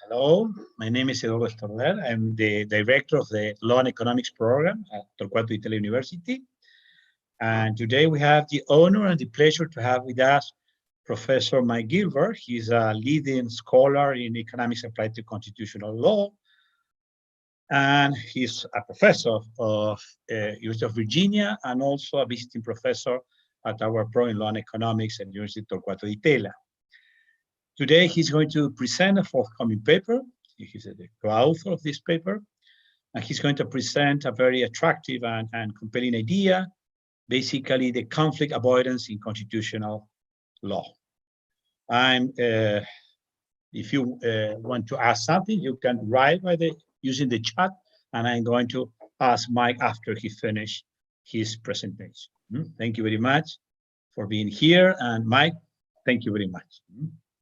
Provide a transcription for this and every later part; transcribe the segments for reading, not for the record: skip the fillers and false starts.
Hello, my name is Eduardo Estorder. I'm the director of the Law and Economics program at Torquato Italy University. And today we have the honor and the pleasure to have with us Professor Mike Gilbert. He's a leading scholar in economics applied to constitutional law. And he's a professor of University of Virginia and also a visiting professor at our program in Law and Economics at University of Torquato Italy. Today, he's going to present a forthcoming paper. He's the co-author of this paper, and he's going to present a very attractive and compelling idea, basically the conflict avoidance in constitutional law. If you want to ask something, you can write using the chat, and I'm going to ask Mike after he finishes his presentation. Thank you very much for being here, and Mike, thank you very much.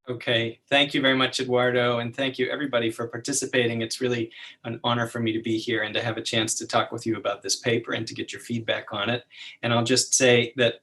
Okay, thank you very much, Eduardo, and thank you everybody for participating. It's really an honor for me to be here and to have a chance to talk with you about this paper and to get your feedback on it. And I'll just say that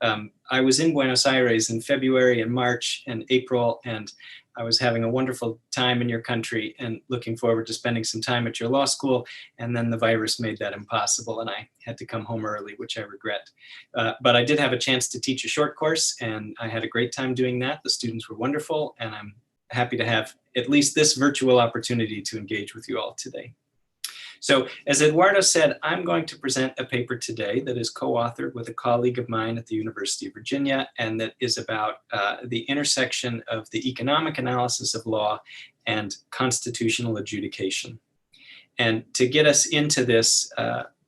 I was in Buenos Aires in February and March and April, and I was having a wonderful time in your country and looking forward to spending some time at your law school. And then the virus made that impossible and I had to come home early, which I regret. But I did have a chance to teach a short course and I had a great time doing that. The students were wonderful and I'm happy to have at least this virtual opportunity to engage with you all today. So as Eduardo said, I'm going to present a paper today that is co-authored with a colleague of mine at the University of Virginia, and that is about the intersection of the economic analysis of law and constitutional adjudication. And to get us into this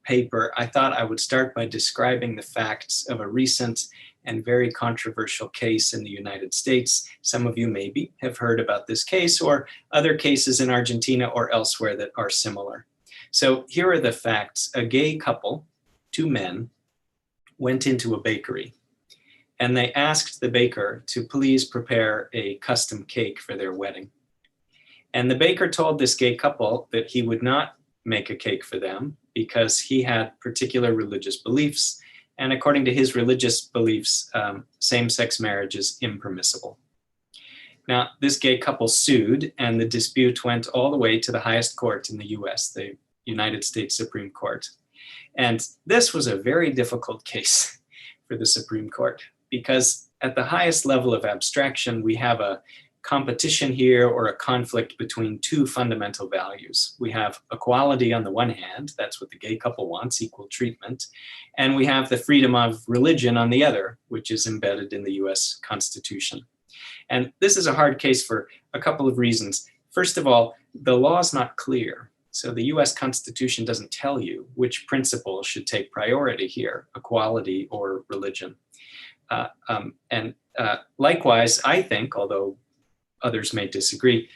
paper, I thought I would start by describing the facts of a recent and very controversial case in the United States. Some of you maybe have heard about this case or other cases in Argentina or elsewhere that are similar. So here are the facts. A gay couple, two men, went into a bakery and they asked the baker to please prepare a custom cake for their wedding. And the baker told this gay couple that he would not make a cake for them because he had particular religious beliefs. And according to his religious beliefs, same-sex marriage is impermissible. Now, this gay couple sued and the dispute went all the way to the highest court in the US, the United States Supreme Court. And this was a very difficult case for the Supreme Court because at the highest level of abstraction, we have a competition here or a conflict between two fundamental values. We have equality on the one hand, that's what the gay couple wants, equal treatment, and we have the freedom of religion on the other, which is embedded in the US Constitution. And this is a hard case for a couple of reasons. First of all, the law is not clear. So the US Constitution doesn't tell you which principle should take priority here, equality or religion. Likewise, I think, although others may disagree,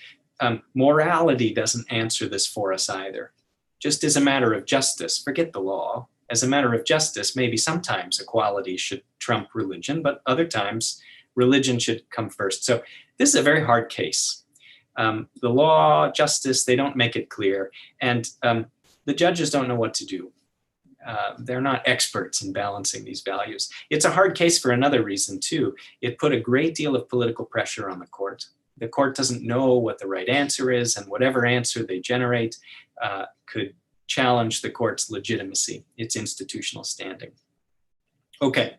morality doesn't answer this for us either. Just as a matter of justice, forget the law. As a matter of justice, maybe sometimes equality should trump religion, but other times religion should come first. So this is a very hard case. The law, justice, they don't make it clear. And the judges don't know what to do. They're not experts in balancing these values. It's a hard case for another reason too. It put a great deal of political pressure on the court. The court doesn't know what the right answer is, and whatever answer they generate could challenge the court's legitimacy, its institutional standing. Okay,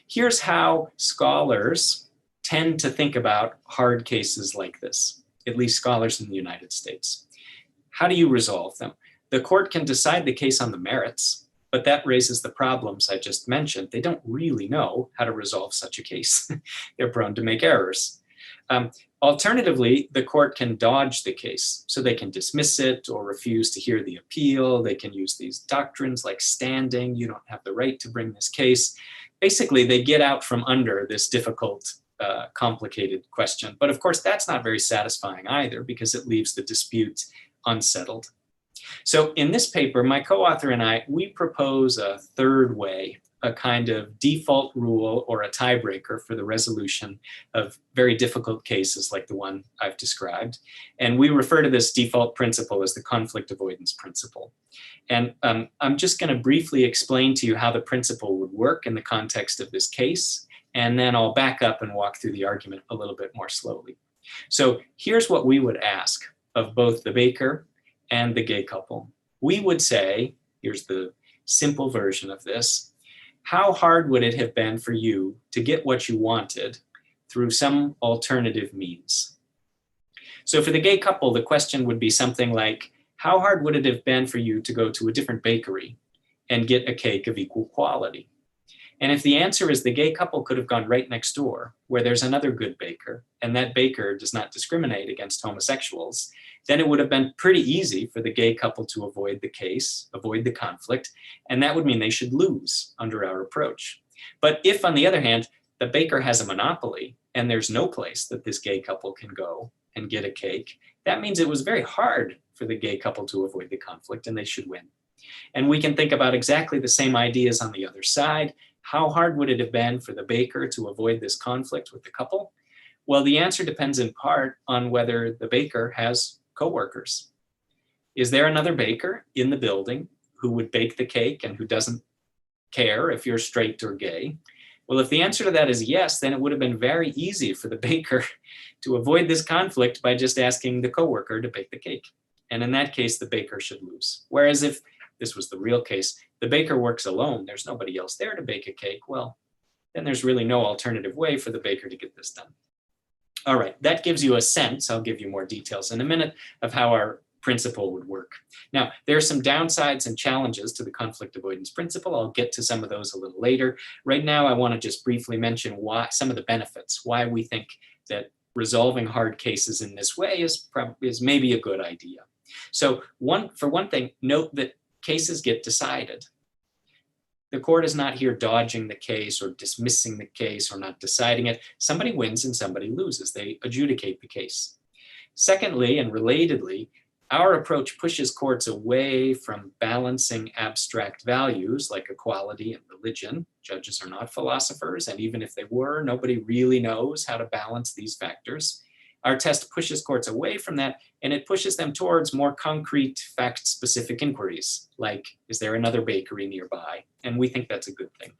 here's how scholars tend to think about hard cases like this, at least scholars in the United States. How do you resolve them? The court can decide the case on the merits, but that raises the problems I just mentioned. They don't really know how to resolve such a case. They're prone to make errors. Alternatively, the court can dodge the case, so they can dismiss it or refuse to hear the appeal. They can use these doctrines like standing, you don't have the right to bring this case. Basically, they get out from under this difficult complicated question. But of course, that's not very satisfying either because it leaves the dispute unsettled. So in this paper, my co-author and I, we propose a third way, a kind of default rule or a tiebreaker for the resolution of very difficult cases like the one I've described. And we refer to this default principle as the conflict avoidance principle. And I'm just going to briefly explain to you how the principle would work in the context of this case. And then I'll back up and walk through the argument a little bit more slowly. So here's what we would ask. of both the baker and the gay couple. We would say, here's the simple version of this, how hard would it have been for you to get what you wanted through some alternative means? So for the gay couple, the question would be something like, how hard would it have been for you to go to a different bakery and get a cake of equal quality? And if the answer is the gay couple could have gone right next door where there's another good baker, and that baker does not discriminate against homosexuals, then it would have been pretty easy for the gay couple to avoid the case, avoid the conflict, and that would mean they should lose under our approach. But if, on the other hand, the baker has a monopoly and there's no place that this gay couple can go and get a cake, that means it was very hard for the gay couple to avoid the conflict and they should win. And we can think about exactly the same ideas on the other side. How hard would it have been for the baker to avoid this conflict with the couple? Well, the answer depends in part on whether the baker has coworkers. Is there another baker in the building who would bake the cake and who doesn't care if you're straight or gay? Well, if the answer to that is yes, then it would have been very easy for the baker to avoid this conflict by just asking the coworker to bake the cake. And in that case, the baker should lose. Whereas if this was the real case, the baker works alone, there's nobody else there to bake a cake, well, then there's really no alternative way for the baker to get this done. All right, that gives you a sense, I'll give you more details in a minute, of how our principle would work. Now, there are some downsides and challenges to the conflict avoidance principle. I'll get to some of those a little later. Right now, I want to just briefly mention why some of the benefits, why we think that resolving hard cases in this way is maybe a good idea. So for one thing, note that cases get decided. The court is not here dodging the case or dismissing the case or not deciding it. Somebody wins and somebody loses. They adjudicate the case. Secondly, and relatedly, our approach pushes courts away from balancing abstract values like equality and religion. Judges are not philosophers, and even if they were, nobody really knows how to balance these factors. Our test pushes courts away from that, and it pushes them towards more concrete, fact-specific inquiries, like, is there another bakery nearby? And we think that's a good thing.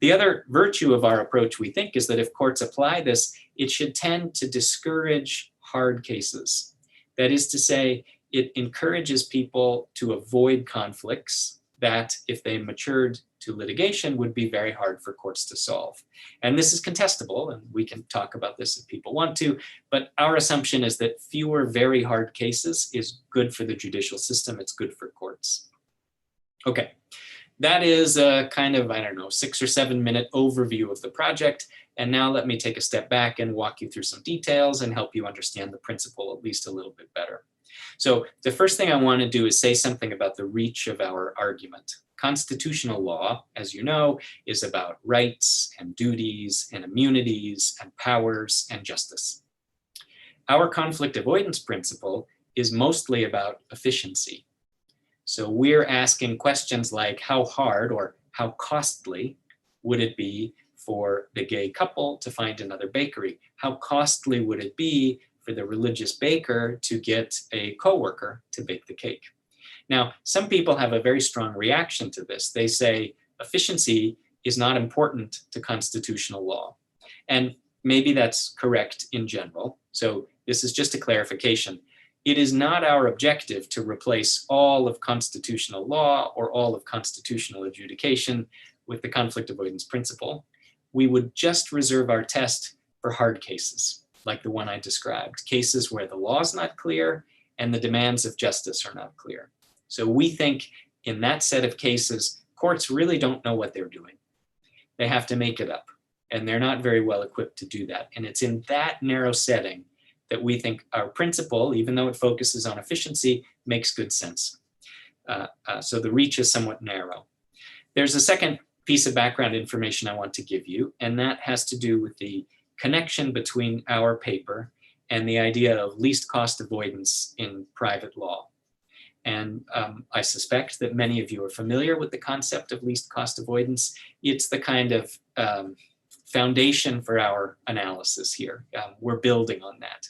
The other virtue of our approach, we think, is that if courts apply this, it should tend to discourage hard cases. That is to say, it encourages people to avoid conflicts that, if they matured to litigation, would be very hard for courts to solve. And this is contestable, and we can talk about this if people want to, but our assumption is that fewer very hard cases is good for the judicial system, it's good for courts. Okay, that is a kind of, 6 or 7 minute overview of the project. And now let me take a step back and walk you through some details and help you understand the principle at least a little bit better. So the first thing I want to do is say something about the reach of our argument. Constitutional law, as you know, is about rights and duties and immunities and powers and justice. Our conflict avoidance principle is mostly about efficiency. So we're asking questions like how hard or how costly would it be for the gay couple to find another bakery? How costly would it be for the religious baker to get a coworker to bake the cake? Now, some people have a very strong reaction to this. They say efficiency is not important to constitutional law. And maybe that's correct in general. So this is just a clarification. It is not our objective to replace all of constitutional law or all of constitutional adjudication with the conflict avoidance principle. We would just reserve our test for hard cases, like the one I described, cases where the law is not clear and the demands of justice are not clear. So we think in that set of cases, courts really don't know what they're doing. They have to make it up, and they're not very well equipped to do that. And it's in that narrow setting that we think our principle, even though it focuses on efficiency, makes good sense. So the reach is somewhat narrow. There's a second piece of background information I want to give you, and that has to do with the connection between our paper and the idea of least cost avoidance in private law. And I suspect that many of you are familiar with the concept of least cost avoidance. It's the kind of foundation for our analysis here. We're building on that.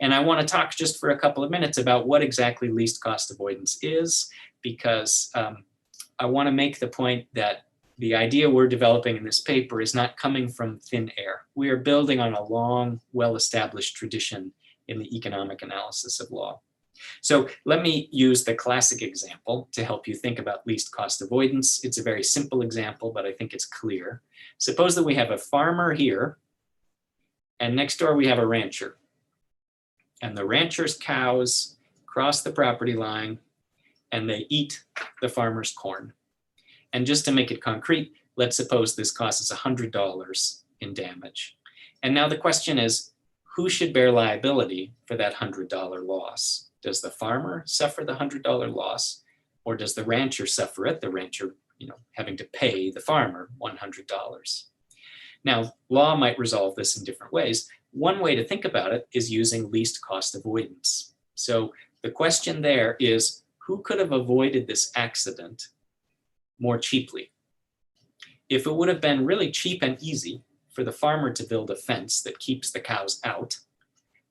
And I want to talk just for a couple of minutes about what exactly least cost avoidance is, because I want to make the point that the idea we're developing in this paper is not coming from thin air. We are building on a long, well-established tradition in the economic analysis of law. So let me use the classic example to help you think about least cost avoidance. It's a very simple example, but I think it's clear. Suppose that we have a farmer here, and next door we have a rancher. And the rancher's cows cross the property line and they eat the farmer's corn. And just to make it concrete, let's suppose this costs us $100 in damage. And now the question is, who should bear liability for that $100 loss? Does the farmer suffer the $100 loss, or does the rancher suffer it, the rancher, having to pay the farmer $100? Now, law might resolve this in different ways. One way to think about it is using least cost avoidance. So the question there is, who could have avoided this accident more cheaply? If it would have been really cheap and easy for the farmer to build a fence that keeps the cows out,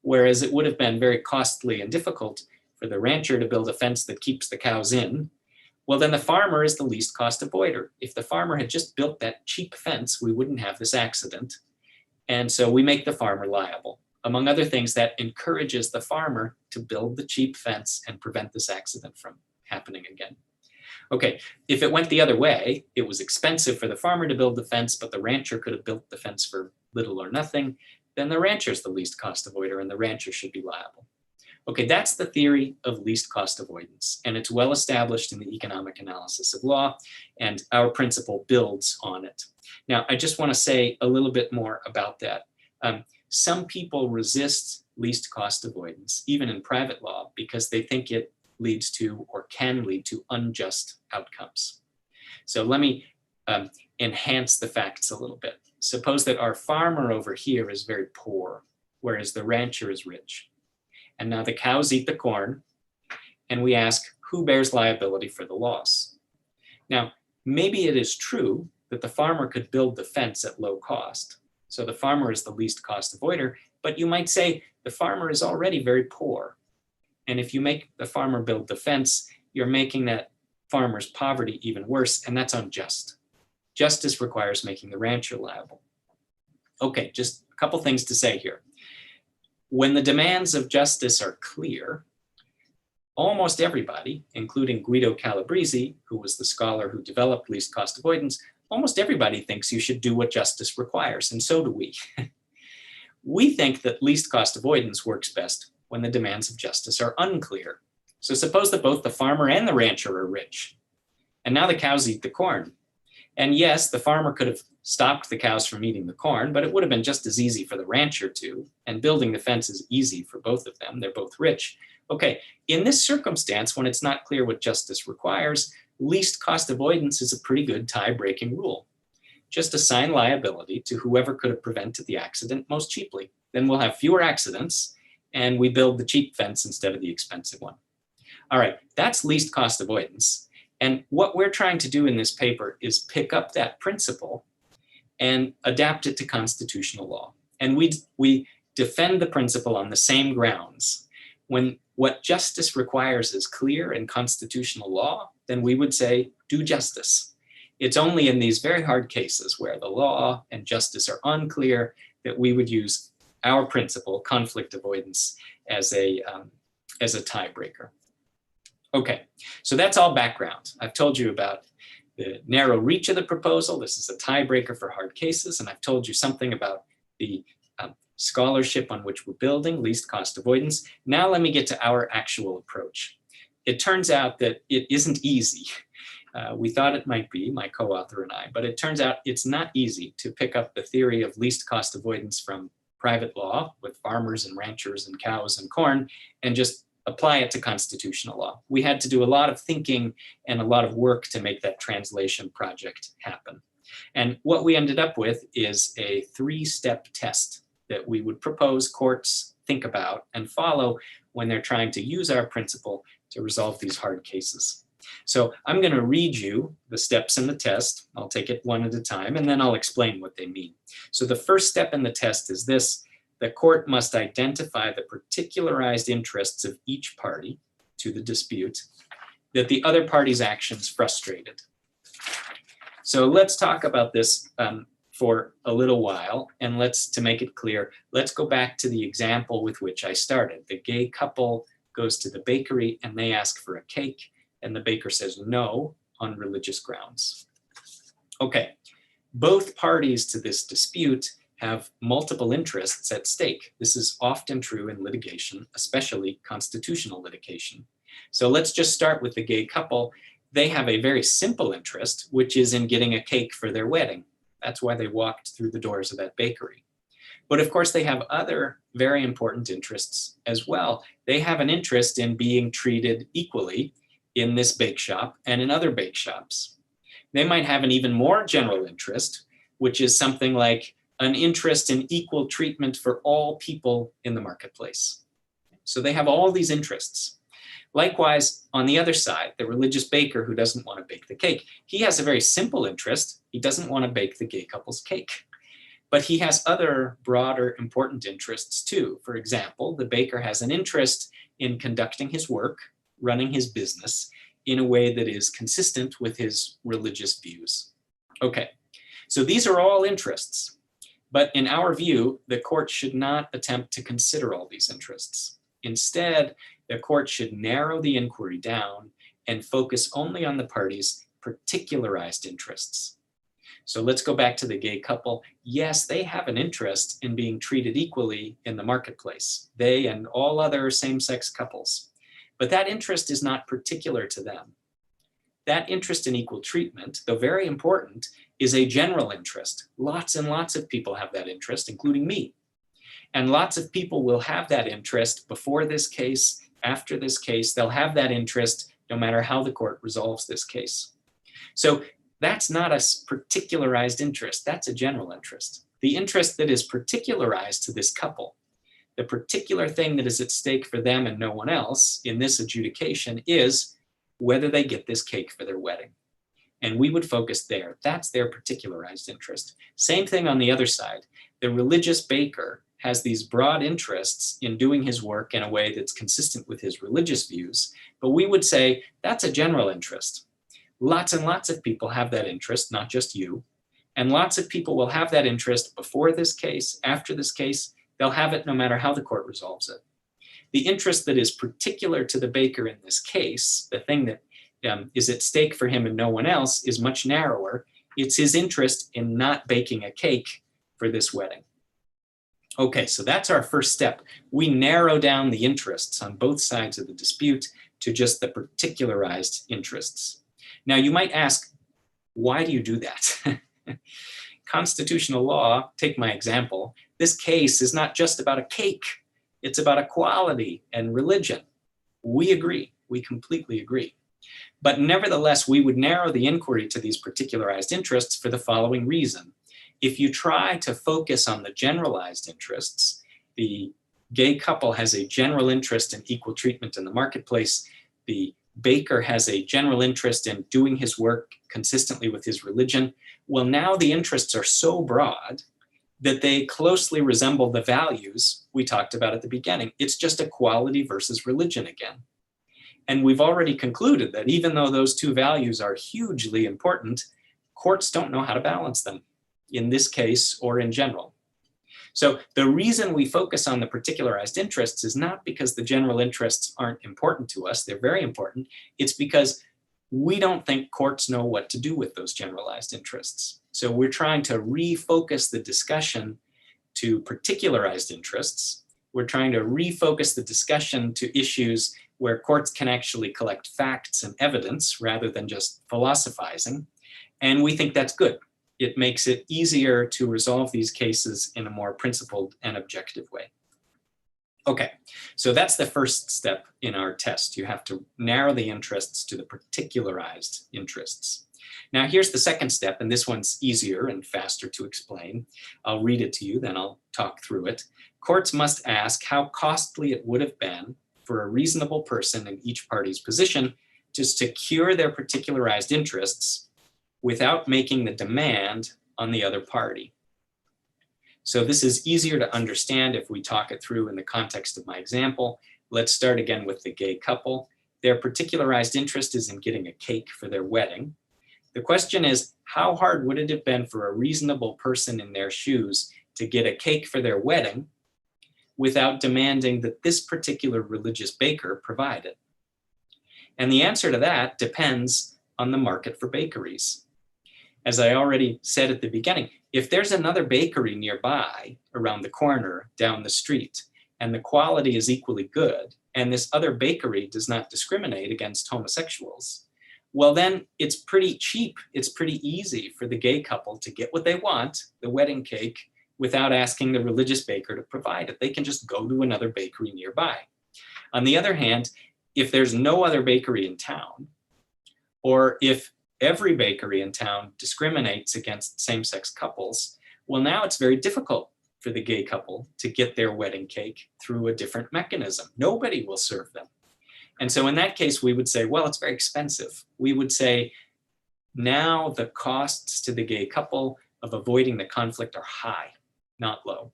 whereas it would have been very costly and difficult for the rancher to build a fence that keeps the cows in, well, then the farmer is the least cost avoider. If the farmer had just built that cheap fence, we wouldn't have this accident. And so we make the farmer liable. Among other things, that encourages the farmer to build the cheap fence and prevent this accident from happening again. Okay, if it went the other way, it was expensive for the farmer to build the fence, but the rancher could have built the fence for little or nothing, then the rancher's the least cost avoider and the rancher should be liable. Okay, that's the theory of least cost avoidance, and it's well established in the economic analysis of law, and our principle builds on it. Now, I just want to say a little bit more about that. Some people resist least cost avoidance, even in private law, because they think it leads to or can lead to unjust outcomes. So let me enhance the facts a little bit. Suppose that our farmer over here is very poor, whereas the rancher is rich. And now the cows eat the corn, and we ask, who bears liability for the loss? Now, maybe it is true that the farmer could build the fence at low cost. So the farmer is the least cost avoider, but you might say the farmer is already very poor. And if you make the farmer build the fence, you're making that farmer's poverty even worse, and that's unjust. Justice requires making the rancher liable. Okay, just a couple things to say here. When the demands of justice are clear, almost everybody, including Guido Calabrese, who was the scholar who developed least cost avoidance, almost everybody thinks you should do what justice requires, and so do we. We think that least cost avoidance works best when the demands of justice are unclear. So suppose that both the farmer and the rancher are rich, and now the cows eat the corn. And yes, the farmer could have stopped the cows from eating the corn, but it would have been just as easy for the rancher to, and building the fence is easy for both of them. They're both rich. Okay, in this circumstance, when it's not clear what justice requires, least cost avoidance is a pretty good tie-breaking rule. Just assign liability to whoever could have prevented the accident most cheaply. Then we'll have fewer accidents, and we build the cheap fence instead of the expensive one. All right, that's least cost avoidance. And what we're trying to do in this paper is pick up that principle and adapt it to constitutional law. And we defend the principle on the same grounds. When what justice requires is clear in constitutional law, then we would say, do justice. It's only in these very hard cases where the law and justice are unclear that we would use our principle, conflict avoidance, as a tiebreaker. Okay, so that's all background. I've told you about the narrow reach of the proposal. This is a tiebreaker for hard cases, and I've told you something about the scholarship on which we're building, least cost avoidance. Now let me get to our actual approach. It turns out that it isn't easy. We thought it might be, my co-author and I, but it turns out it's not easy to pick up the theory of least cost avoidance from private law with farmers and ranchers and cows and corn and just apply it to constitutional law. We had to do a lot of thinking and a lot of work to make that translation project happen. And what we ended up with is a 3-step test that we would propose courts think about and follow when they're trying to use our principle to resolve these hard cases. So I'm going to read you the steps in the test. I'll take it one at a time, and then I'll explain what they mean. So the first step in the test is this: the court must identify the particularized interests of each party to the dispute that the other party's actions frustrated. So let's talk about this for a little while, and to make it clear, let's go back to the example with which I started. The gay couple goes to the bakery and they ask for a cake, and the baker says no on religious grounds. Okay, both parties to this dispute have multiple interests at stake. This is often true in litigation, especially constitutional litigation. So let's just start with the gay couple. They have a very simple interest, which is in getting a cake for their wedding. That's why they walked through the doors of that bakery. But of course, they have other very important interests as well. They have an interest in being treated equally in this bake shop and in other bake shops. They might have an even more general interest, which is something like an interest in equal treatment for all people in the marketplace. So they have all these interests. Likewise, on the other side, the religious baker who doesn't want to bake the cake, he has a very simple interest. He doesn't want to bake the gay couple's cake. But he has other broader important interests too. For example, the baker has an interest in conducting his work, running his business in a way that is consistent with his religious views. Okay, so these are all interests. But in our view, the court should not attempt to consider all these interests. Instead, the court should narrow the inquiry down and focus only on the parties' particularized interests. So let's go back to the gay couple. Yes, they have an interest in being treated equally in the marketplace, they and all other same-sex couples. But that interest is not particular to them. That interest in equal treatment, though very important, is a general interest. Lots and lots of people have that interest, including me. And lots of people will have that interest before this case, after this case. They'll have that interest no matter how the court resolves this case. So that's not a particularized interest. That's a general interest. The interest that is particularized to this couple, the particular thing that is at stake for them and no one else in this adjudication is whether they get this cake for their wedding. And we would focus there. That's their particularized interest. Same thing on the other side. The religious baker has these broad interests in doing his work in a way that's consistent with his religious views, but we would say that's a general interest. Lots and lots of people have that interest, not just you, and lots of people will have that interest before this case, after this case. They'll have it no matter how the court resolves it. The interest that is particular to the baker in this case, the thing that is at stake for him and no one else, is much narrower. It's his interest in not baking a cake for this wedding. Okay, so that's our first step. We narrow down the interests on both sides of the dispute to just the particularized interests. Now you might ask, why do you do that? Constitutional law, take my example, this case is not just about a cake. It's about equality and religion. We agree, we completely agree. But nevertheless, we would narrow the inquiry to these particularized interests for the following reason. If you try to focus on the generalized interests, the gay couple has a general interest in equal treatment in the marketplace. The baker has a general interest in doing his work consistently with his religion. Well, now the interests are so broad that they closely resemble the values we talked about at the beginning. It's just equality versus religion again. And we've already concluded that even though those two values are hugely important, courts don't know how to balance them in this case or in general. So the reason we focus on the particularized interests is not because the general interests aren't important to us. They're very important. It's because we don't think courts know what to do with those generalized interests. So we're trying to refocus the discussion to particularized interests. We're trying to refocus the discussion to issues where courts can actually collect facts and evidence rather than just philosophizing. And we think that's good. It makes it easier to resolve these cases in a more principled and objective way. Okay, so that's the first step in our test. You have to narrow the interests to the particularized interests. Now here's the second step, and this one's easier and faster to explain. I'll read it to you, then I'll talk through it. Courts must ask how costly it would have been for a reasonable person in each party's position to secure their particularized interests without making the demand on the other party. So this is easier to understand if we talk it through in the context of my example. Let's start again with the gay couple. Their particularized interest is in getting a cake for their wedding. The question is, how hard would it have been for a reasonable person in their shoes to get a cake for their wedding without demanding that this particular religious baker provide it? And the answer to that depends on the market for bakeries. As I already said at the beginning, if there's another bakery nearby, around the corner, down the street, and the quality is equally good, and this other bakery does not discriminate against homosexuals, well then it's pretty cheap, it's pretty easy for the gay couple to get what they want, the wedding cake, without asking the religious baker to provide it. They can just go to another bakery nearby. On the other hand, if there's no other bakery in town, or if every bakery in town discriminates against same-sex couples, well, now it's very difficult for the gay couple to get their wedding cake through a different mechanism. Nobody will serve them. And so in that case, we would say, well, it's very expensive. We would say, now the costs to the gay couple of avoiding the conflict are high, not low.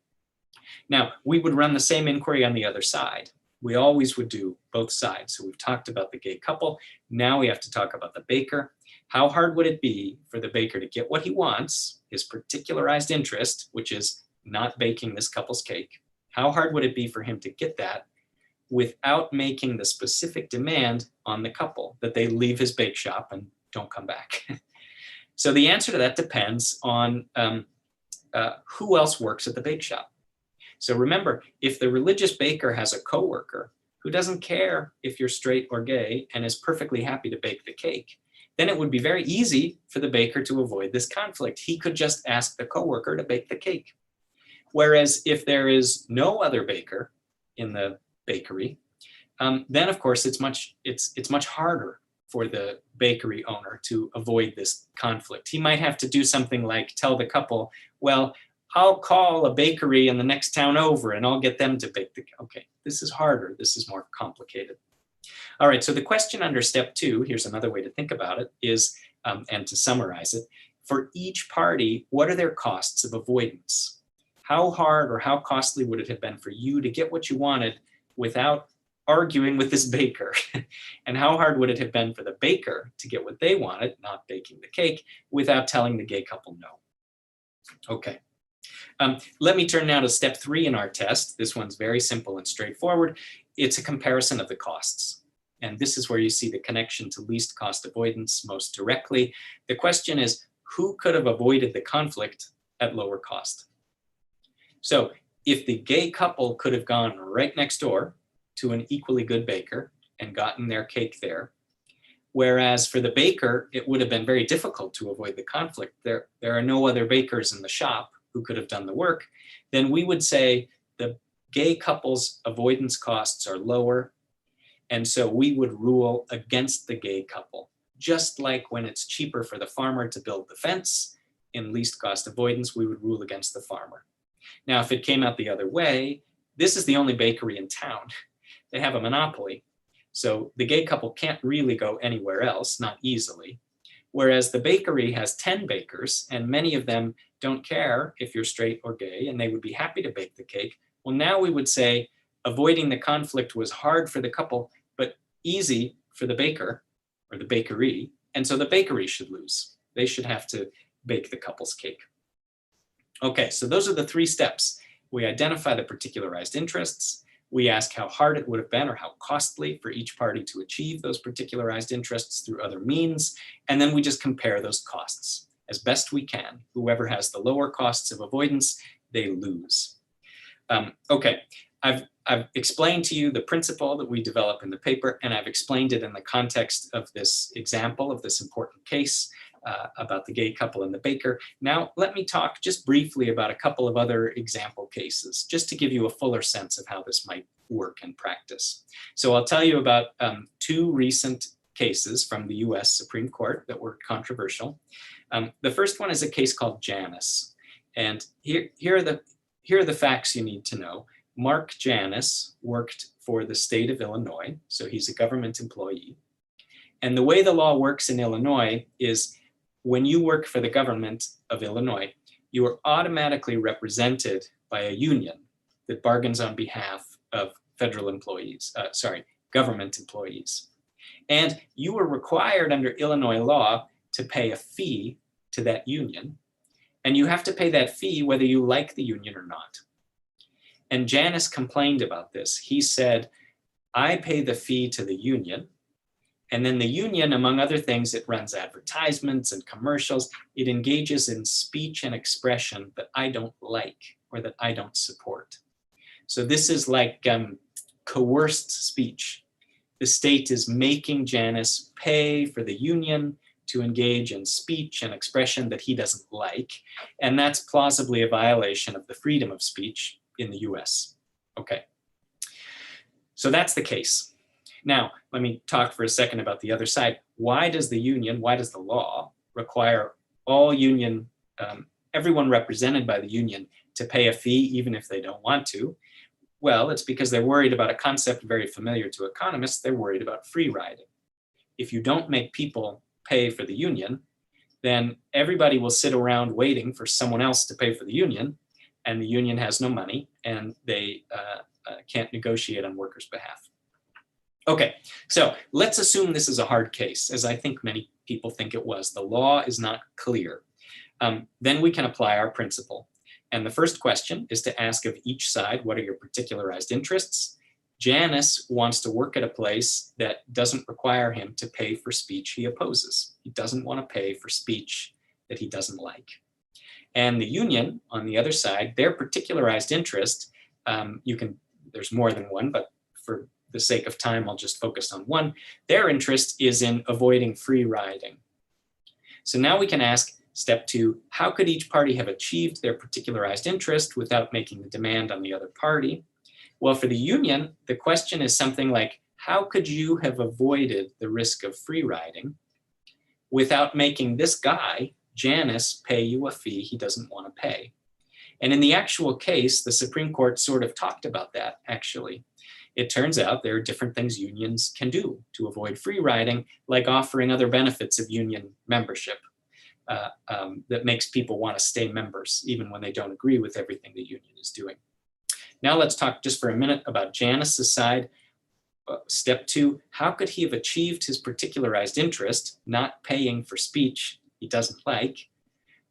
Now, we would run the same inquiry on the other side. We always would do both sides. So we've talked about the gay couple. Now we have to talk about the baker. How hard would it be for the baker to get what he wants, his particularized interest, which is not baking this couple's cake? How hard would it be for him to get that without making the specific demand on the couple that they leave his bake shop and don't come back? So the answer to that depends on who else works at the bake shop. So remember, if the religious baker has a coworker who doesn't care if you're straight or gay and is perfectly happy to bake the cake, then it would be very easy for the baker to avoid this conflict. He could just ask the coworker to bake the cake. Whereas if there is no other baker in the bakery, then of course it's much harder for the bakery owner to avoid this conflict. He might have to do something like tell the couple, well, I'll call a bakery in the next town over and I'll get them to bake the cake. Okay, this is harder, this is more complicated. All right, so the question under step 2, here's another way to think about it, is, and to summarize it, for each party, what are their costs of avoidance? How hard or how costly would it have been for you to get what you wanted without arguing with this baker? And how hard would it have been for the baker to get what they wanted, not baking the cake, without telling the gay couple no? Okay. Let me turn now to step 3 in our test. This one's very simple and straightforward. It's a comparison of the costs. And this is where you see the connection to least cost avoidance most directly. The question is, who could have avoided the conflict at lower cost? So if the gay couple could have gone right next door to an equally good baker and gotten their cake there, whereas for the baker, it would have been very difficult to avoid the conflict. There are no other bakers in the shop who could have done the work, then we would say the gay couple's avoidance costs are lower, and so we would rule against the gay couple. Just like when it's cheaper for the farmer to build the fence, in least cost avoidance, we would rule against the farmer. Now, if it came out the other way, this is the only bakery in town. They have a monopoly, so the gay couple can't really go anywhere else, not easily. Whereas the bakery has 10 bakers, and many of them don't care if you're straight or gay, and they would be happy to bake the cake. Well, now we would say avoiding the conflict was hard for the couple, but easy for the baker or the bakery, and so the bakery should lose. They should have to bake the couple's cake. Okay, so those are the 3 steps. We identify the particularized interests. We ask how hard it would have been or how costly for each party to achieve those particularized interests through other means. And then we just compare those costs as best we can. Whoever has the lower costs of avoidance, they lose. Okay, I've explained to you the principle that we develop in the paper, and I've explained it in the context of this example of this important case about the gay couple and the baker. Now, let me talk just briefly about a couple of other example cases, just to give you a fuller sense of how this might work in practice. So I'll tell you about 2 recent cases from the US Supreme Court that were controversial. The first one is a case called Janus. And here are the facts you need to know. Mark Janus worked for the state of Illinois, so he's a government employee. And the way the law works in Illinois is when you work for the government of Illinois, you are automatically represented by a union that bargains on behalf of federal employees, government employees. And you are required under Illinois law to pay a fee to that union. And you have to pay that fee whether you like the union or not. And Janus complained about this. He said, I pay the fee to the union. And then the union, among other things, it runs advertisements and commercials. It engages in speech and expression that I don't like or that I don't support. So this is like coerced speech. The state is making Janus pay for the union to engage in speech and expression that he doesn't like. And that's plausibly a violation of the freedom of speech in the US. Okay, so that's the case. Now, let me talk for a second about the other side. Why does the union, why does the law require all union, everyone represented by the union to pay a fee even if they don't want to? Well, it's because they're worried about a concept very familiar to economists. They're worried about free riding. If you don't make people pay for the union, then everybody will sit around waiting for someone else to pay for the union, and the union has no money, and they can't negotiate on workers' behalf. Okay, so let's assume this is a hard case, as I think many people think it was. The law is not clear. Then we can apply our principle. And the first question is to ask of each side, what are your particularized interests? Janus wants to work at a place that doesn't require him to pay for speech he opposes. He doesn't want to pay for speech that he doesn't like. And the union, on the other side, their particularized interest, there's more than one, but for the sake of time, I'll just focus on one. Their interest is in avoiding free riding. So now we can ask, step 2, how could each party have achieved their particularized interest without making the demand on the other party? Well, for the union, the question is something like, how could you have avoided the risk of free riding without making this guy, Janus, pay you a fee he doesn't want to pay? And in the actual case, the Supreme Court sort of talked about that, actually. It turns out there are different things unions can do to avoid free riding, like offering other benefits of union membership that makes people want to stay members, even when they don't agree with everything the union is doing. Now let's talk just for a minute about Janus's side. Step 2, how could he have achieved his particularized interest, not paying for speech he doesn't like,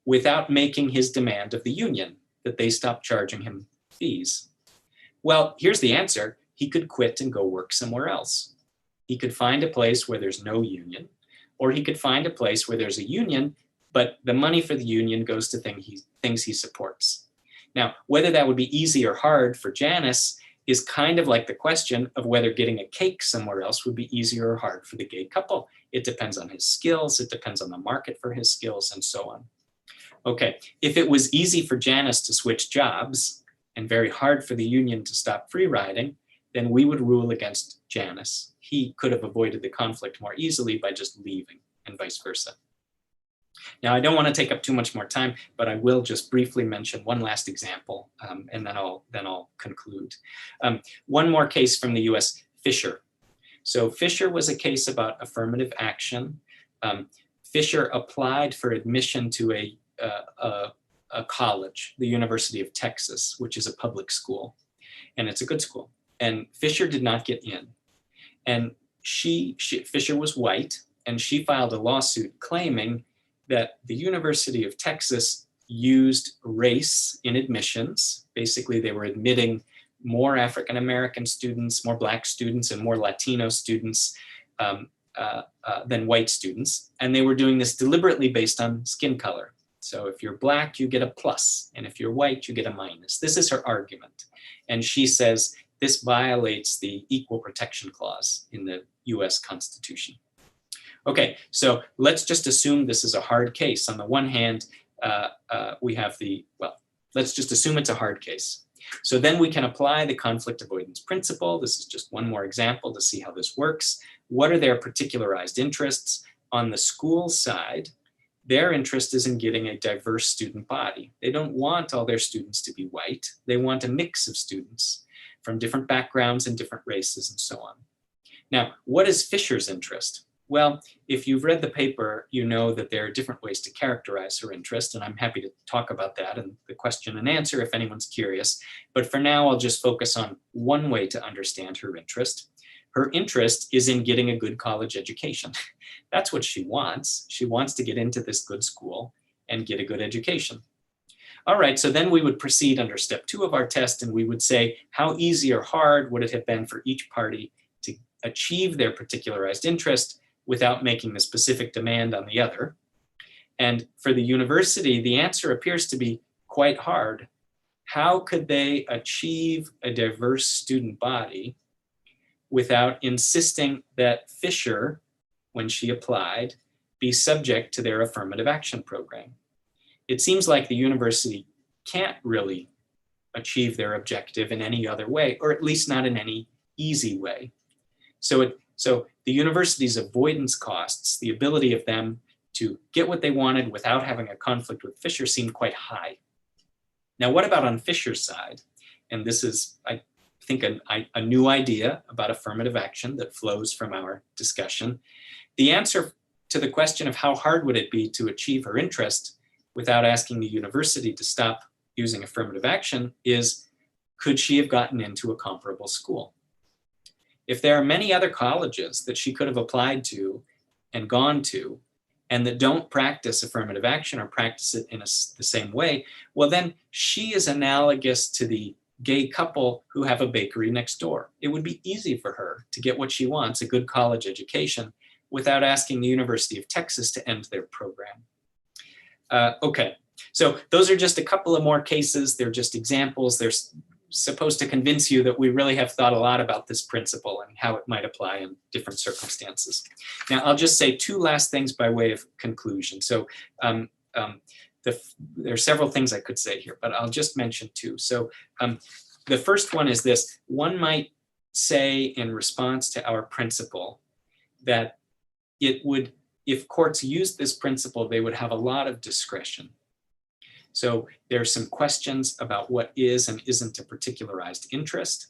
without making his demand of the union that they stop charging him fees? Well, here's the answer. He could quit and go work somewhere else. He could find a place where there's no union, or he could find a place where there's a union, but the money for the union goes to things he supports. Now, whether that would be easy or hard for Janus is kind of like the question of whether getting a cake somewhere else would be easier or hard for the gay couple. It depends on his skills, it depends on the market for his skills, and so on. Okay, if it was easy for Janus to switch jobs and very hard for the union to stop free riding, then we would rule against Janus. He could have avoided the conflict more easily by just leaving, and vice versa. Now, I don't want to take up too much more time, but I will just briefly mention one last example, and then I'll conclude. One more case from the US, Fisher. So Fisher was a case about affirmative action. Fisher applied for admission to a college, the University of Texas, which is a public school, and it's a good school. And Fisher did not get in. And Fisher was white, and she filed a lawsuit claiming that the University of Texas used race in admissions. Basically, they were admitting more African-American students, more Black students, and more Latino students than white students. And they were doing this deliberately based on skin color. So if you're Black, you get a plus, and if you're white, you get a minus. This is her argument. And she says this violates the Equal Protection Clause in the US Constitution. Okay, so let's just assume this is a hard case. On the one hand, we have let's just assume it's a hard case. So then we can apply the conflict avoidance principle. This is just one more example to see how this works. What are their particularized interests? On the school side, their interest is in getting a diverse student body. They don't want all their students to be white. They want a mix of students from different backgrounds and different races and so on. Now, what is Fisher's interest? Well, if you've read the paper, you know that there are different ways to characterize her interest, and I'm happy to talk about that in the question and answer if anyone's curious. But for now, I'll just focus on one way to understand her interest. Her interest is in getting a good college education. That's what she wants. She wants to get into this good school and get a good education. All right, so then we would proceed under step 2 of our test, and we would say, how easy or hard would it have been for each party to achieve their particularized interest without making the specific demand on the other? And for the university, the answer appears to be quite hard. How could they achieve a diverse student body without insisting that Fisher, when she applied, be subject to their affirmative action program? It seems like the university can't really achieve their objective in any other way, or at least not in any easy way. So the university's avoidance costs, the ability of them to get what they wanted without having a conflict with Fisher, seemed quite high. Now, what about on Fisher's side? And this is, I think, a new idea about affirmative action that flows from our discussion. The answer to the question of how hard would it be to achieve her interest without asking the university to stop using affirmative action is, could she have gotten into a comparable school? If there are many other colleges that she could have applied to and gone to, and that don't practice affirmative action or practice it in the same way, well, then she is analogous to the gay couple who have a bakery next door. It would be easy for her to get what she wants, a good college education, without asking the University of Texas to end their program. Okay, so those are just a couple of more cases. They're just examples. They're supposed to convince you that we really have thought a lot about this principle and how it might apply in different circumstances. Now, I'll just say 2 last things by way of conclusion. So there are several things I could say here, but I'll just mention 2. So the first one is this. One might say in response to our principle that it would, if courts used this principle, they would have a lot of discretion. So there are some questions about what is and isn't a particularized interest,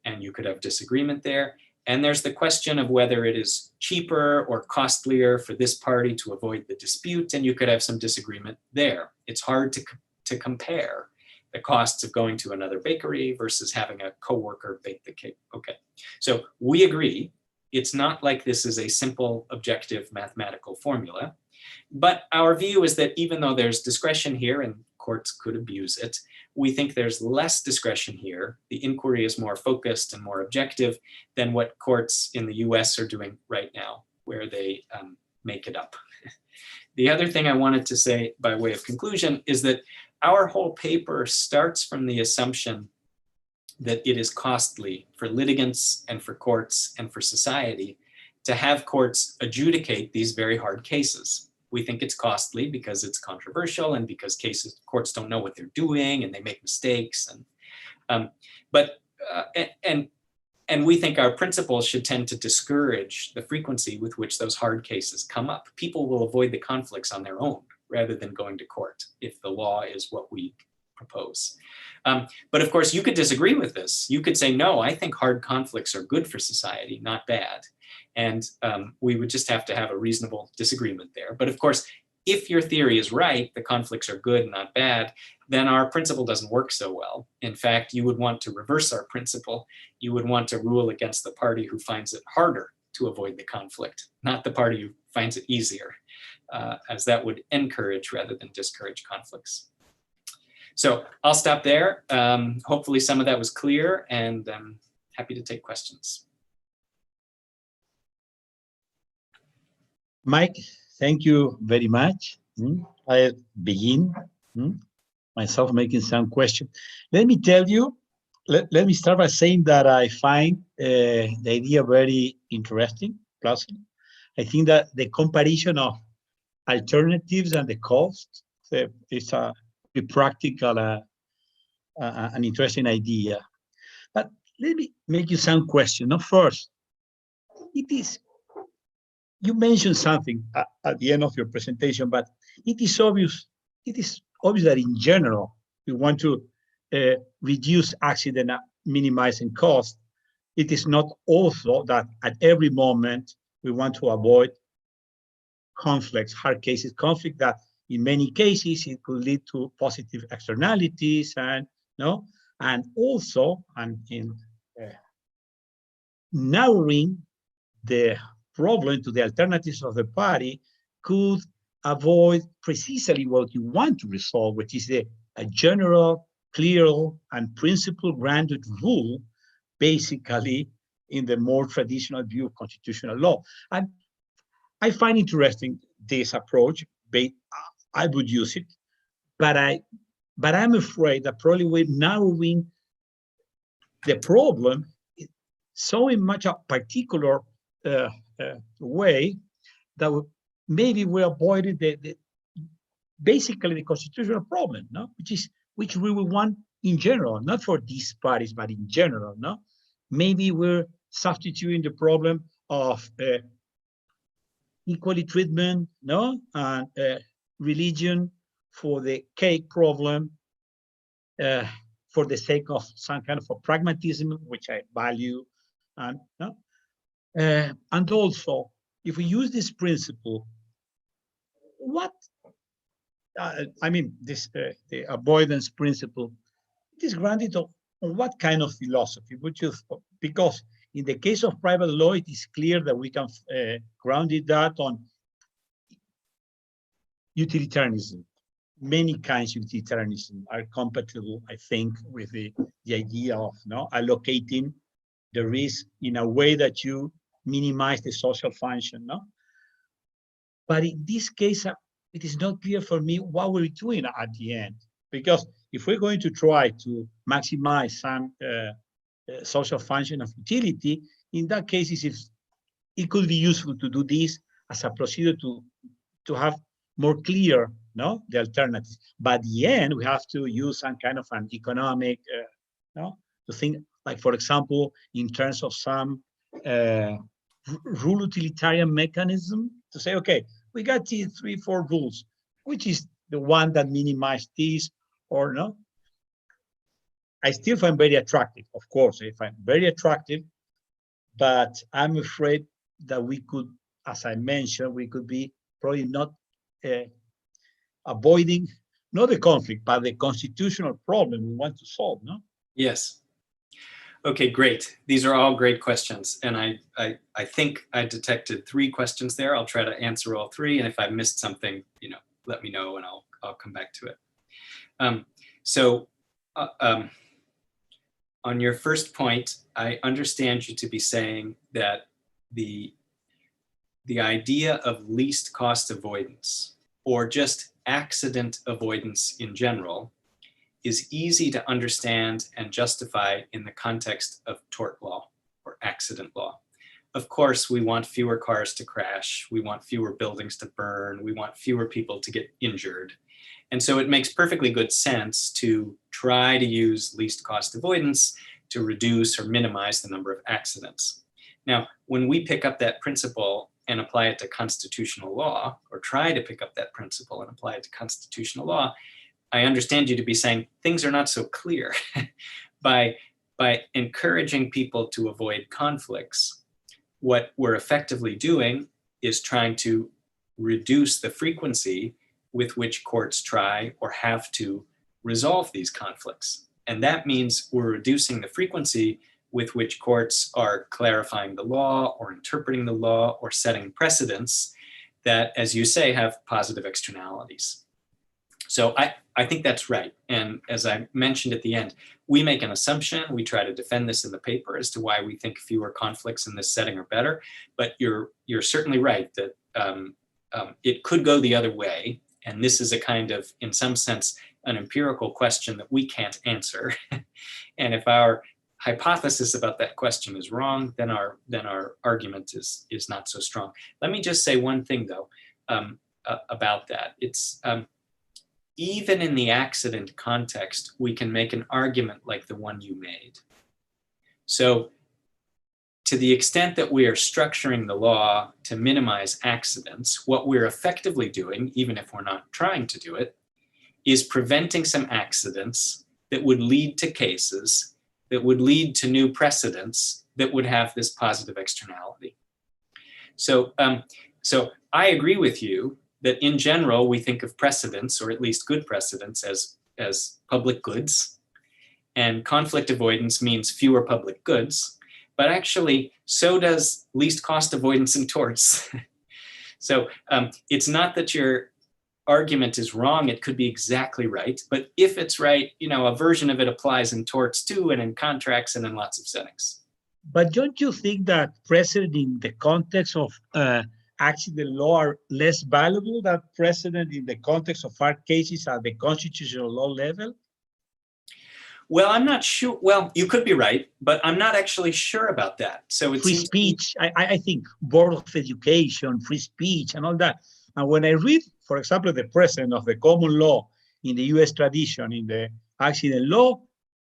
and you could have disagreement there. And there's the question of whether it is cheaper or costlier for this party to avoid the dispute, and you could have some disagreement there. It's hard to compare the costs of going to another bakery versus having a coworker bake the cake. Okay, so we agree. It's not like this is a simple, objective mathematical formula, but our view is that even though there's discretion here and courts could abuse it, we think there's less discretion here. The inquiry is more focused and more objective than what courts in the US are doing right now, where they make it up. The other thing I wanted to say by way of conclusion is that our whole paper starts from the assumption that it is costly for litigants and for courts and for society to have courts adjudicate these very hard cases. We think it's costly because it's controversial and because courts don't know what they're doing and they make mistakes. And we think our principles should tend to discourage the frequency with which those hard cases come up. People will avoid the conflicts on their own rather than going to court if the law is what we propose. But of course, you could disagree with this. You could say, no, I think hard conflicts are good for society, not bad. And we would just have to have a reasonable disagreement there. But of course, if your theory is right, the conflicts are good, not bad, then our principle doesn't work so well. In fact, you would want to reverse our principle. You would want to rule against the party who finds it harder to avoid the conflict, not the party who finds it easier, as that would encourage rather than discourage conflicts. So I'll stop there. Hopefully some of that was clear, and I'm happy to take questions. Mike, thank you very much. I begin myself making some questions. Let me tell you, let me start by saying that I find the idea very interesting, plausible. I think that the comparison of alternatives and the cost is a practical, an interesting idea. But let me make you some questions. Now, first, you mentioned something at the end of your presentation, but it is obvious that in general, we want to reduce accident, minimizing cost. It is not also that at every moment we want to avoid conflicts, hard cases, conflict that in many cases it could lead to positive externalities, and also in narrowing the problem to the alternatives of the party could avoid precisely what you want to resolve, which is the a general, clear, and principle-grounded rule, basically, in the more traditional view of constitutional law. And I find interesting this approach. I would use it, but I'm afraid that probably we're narrowing the problem so in much a particular way that maybe we avoided basically the constitutional problem, no? Which we will want in general, not for these parties, but in general, no? Maybe we're substituting the problem of equally treatment, no, and religion for the cake problem, for the sake of some kind of a pragmatism, which I value, and no? And also, if we use this principle, what I mean, this the avoidance principle, it is granted on what kind of philosophy? Because in the case of private law, it is clear that we can ground that on utilitarianism. Many kinds of utilitarianism are compatible, I think, with the idea of allocating the risk in a way that you minimize the social function. No? But in this case, it is not clear for me what we're doing at the end. Because if we're going to try to maximize some social function of utility, in that case, it could be useful to do this as a procedure to have more clear the alternatives. But at the end, we have to use some kind of an economic, to think, like, for example, in terms of some rule utilitarian mechanism to say, okay, we got these 3-4 rules, which is the one that minimizes this or no? I still find very attractive, of course, I find very attractive, but I'm afraid that we could, as I mentioned, we could be probably not avoiding, not the conflict, but the constitutional problem we want to solve, no? Yes. Okay, great. These are all great questions. And I think I detected 3 questions there. I'll try to answer all 3. And if I missed something, let me know and I'll come back to it. On your first point, I understand you to be saying that the idea of least cost avoidance, or just accident avoidance in general, is easy to understand and justify in the context of tort law or accident law. Of course, we want fewer cars to crash, we want fewer buildings to burn, we want fewer people to get injured. And so it makes perfectly good sense to try to use least cost avoidance to reduce or minimize the number of accidents. Now, when we pick up that principle and apply it to constitutional law, or try to pick up that principle and apply it to constitutional law, I understand you to be saying things are not so clear. By encouraging people to avoid conflicts, what we're effectively doing is trying to reduce the frequency with which courts try or have to resolve these conflicts. And that means we're reducing the frequency with which courts are clarifying the law or interpreting the law or setting precedents that, as you say, have positive externalities. So I think that's right. And as I mentioned at the end, we make an assumption. We try to defend this in the paper as to why we think fewer conflicts in this setting are better. But you're certainly right that it could go the other way. And this is a kind of, in some sense, an empirical question that we can't answer. And if our hypothesis about that question is wrong, then our argument is not so strong. Let me just say one thing, though, about that. It's even in the accident context, we can make an argument like the one you made. So to the extent that we are structuring the law to minimize accidents, what we're effectively doing, even if we're not trying to do it, is preventing some accidents that would lead to cases, that would lead to new precedents that would have this positive externality. So I agree with you that in general, we think of precedents, or at least good precedents, as public goods. And conflict avoidance means fewer public goods. But actually, so does least cost avoidance in torts. So it's not that you're argument is wrong, it could be exactly right. But if it's right, a version of it applies in torts too, and in contracts, and in lots of settings. But don't you think that precedent in the context of accident law are less valuable than precedent in the context of hard cases at the constitutional law level? Well, I'm not sure. Well, you could be right, but I'm not actually sure about that. So it free seems speech, I think Board of Education, free speech, and all that. And when I read, for example, the precedent of the common law in the US tradition, in the accident law,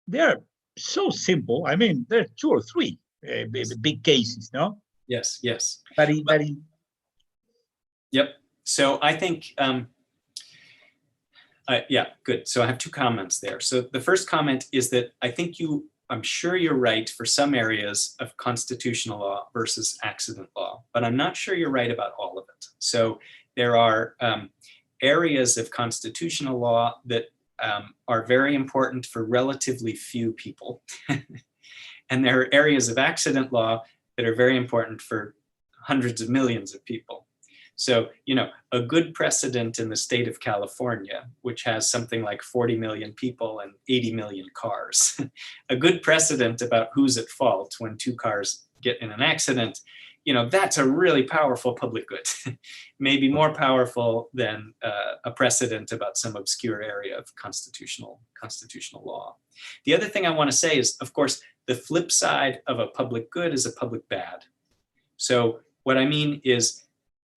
they're so simple. I mean, there are 2 or 3 big cases, no? Yes. Yep. So I think, yeah, good. So I have 2 comments there. So the first comment is that I think I'm sure you're right for some areas of constitutional law versus accident law, but I'm not sure you're right about all of it. So there are areas of constitutional law that are very important for relatively few people. And there are areas of accident law that are very important for hundreds of millions of people. So, a good precedent in the state of California, which has something like 40 million people and 80 million cars, a good precedent about who's at fault when 2 cars get in an accident, that's a really powerful public good, maybe more powerful than a precedent about some obscure area of constitutional law. The other thing I want to say is, of course, the flip side of a public good is a public bad. So what I mean is,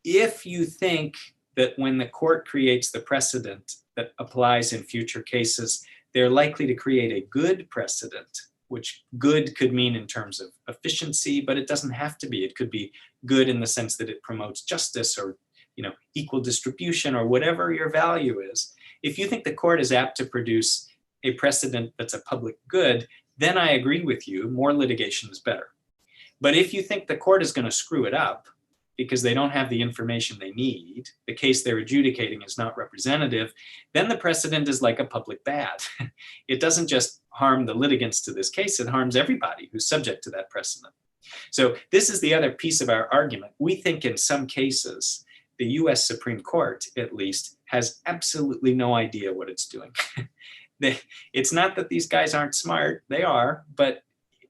if you think that when the court creates the precedent that applies in future cases, they're likely to create a good precedent, which good could mean in terms of efficiency, but it doesn't have to be. It could be good in the sense that it promotes justice or equal distribution or whatever your value is. If you think the court is apt to produce a precedent that's a public good, then I agree with you, more litigation is better. But if you think the court is going to screw it up because they don't have the information they need, the case they're adjudicating is not representative, then the precedent is like a public bad. It doesn't just harm the litigants to this case, it harms everybody who's subject to that precedent. So this is the other piece of our argument. We think in some cases, the US Supreme Court, at least, has absolutely no idea what it's doing. It's not that these guys aren't smart, they are, but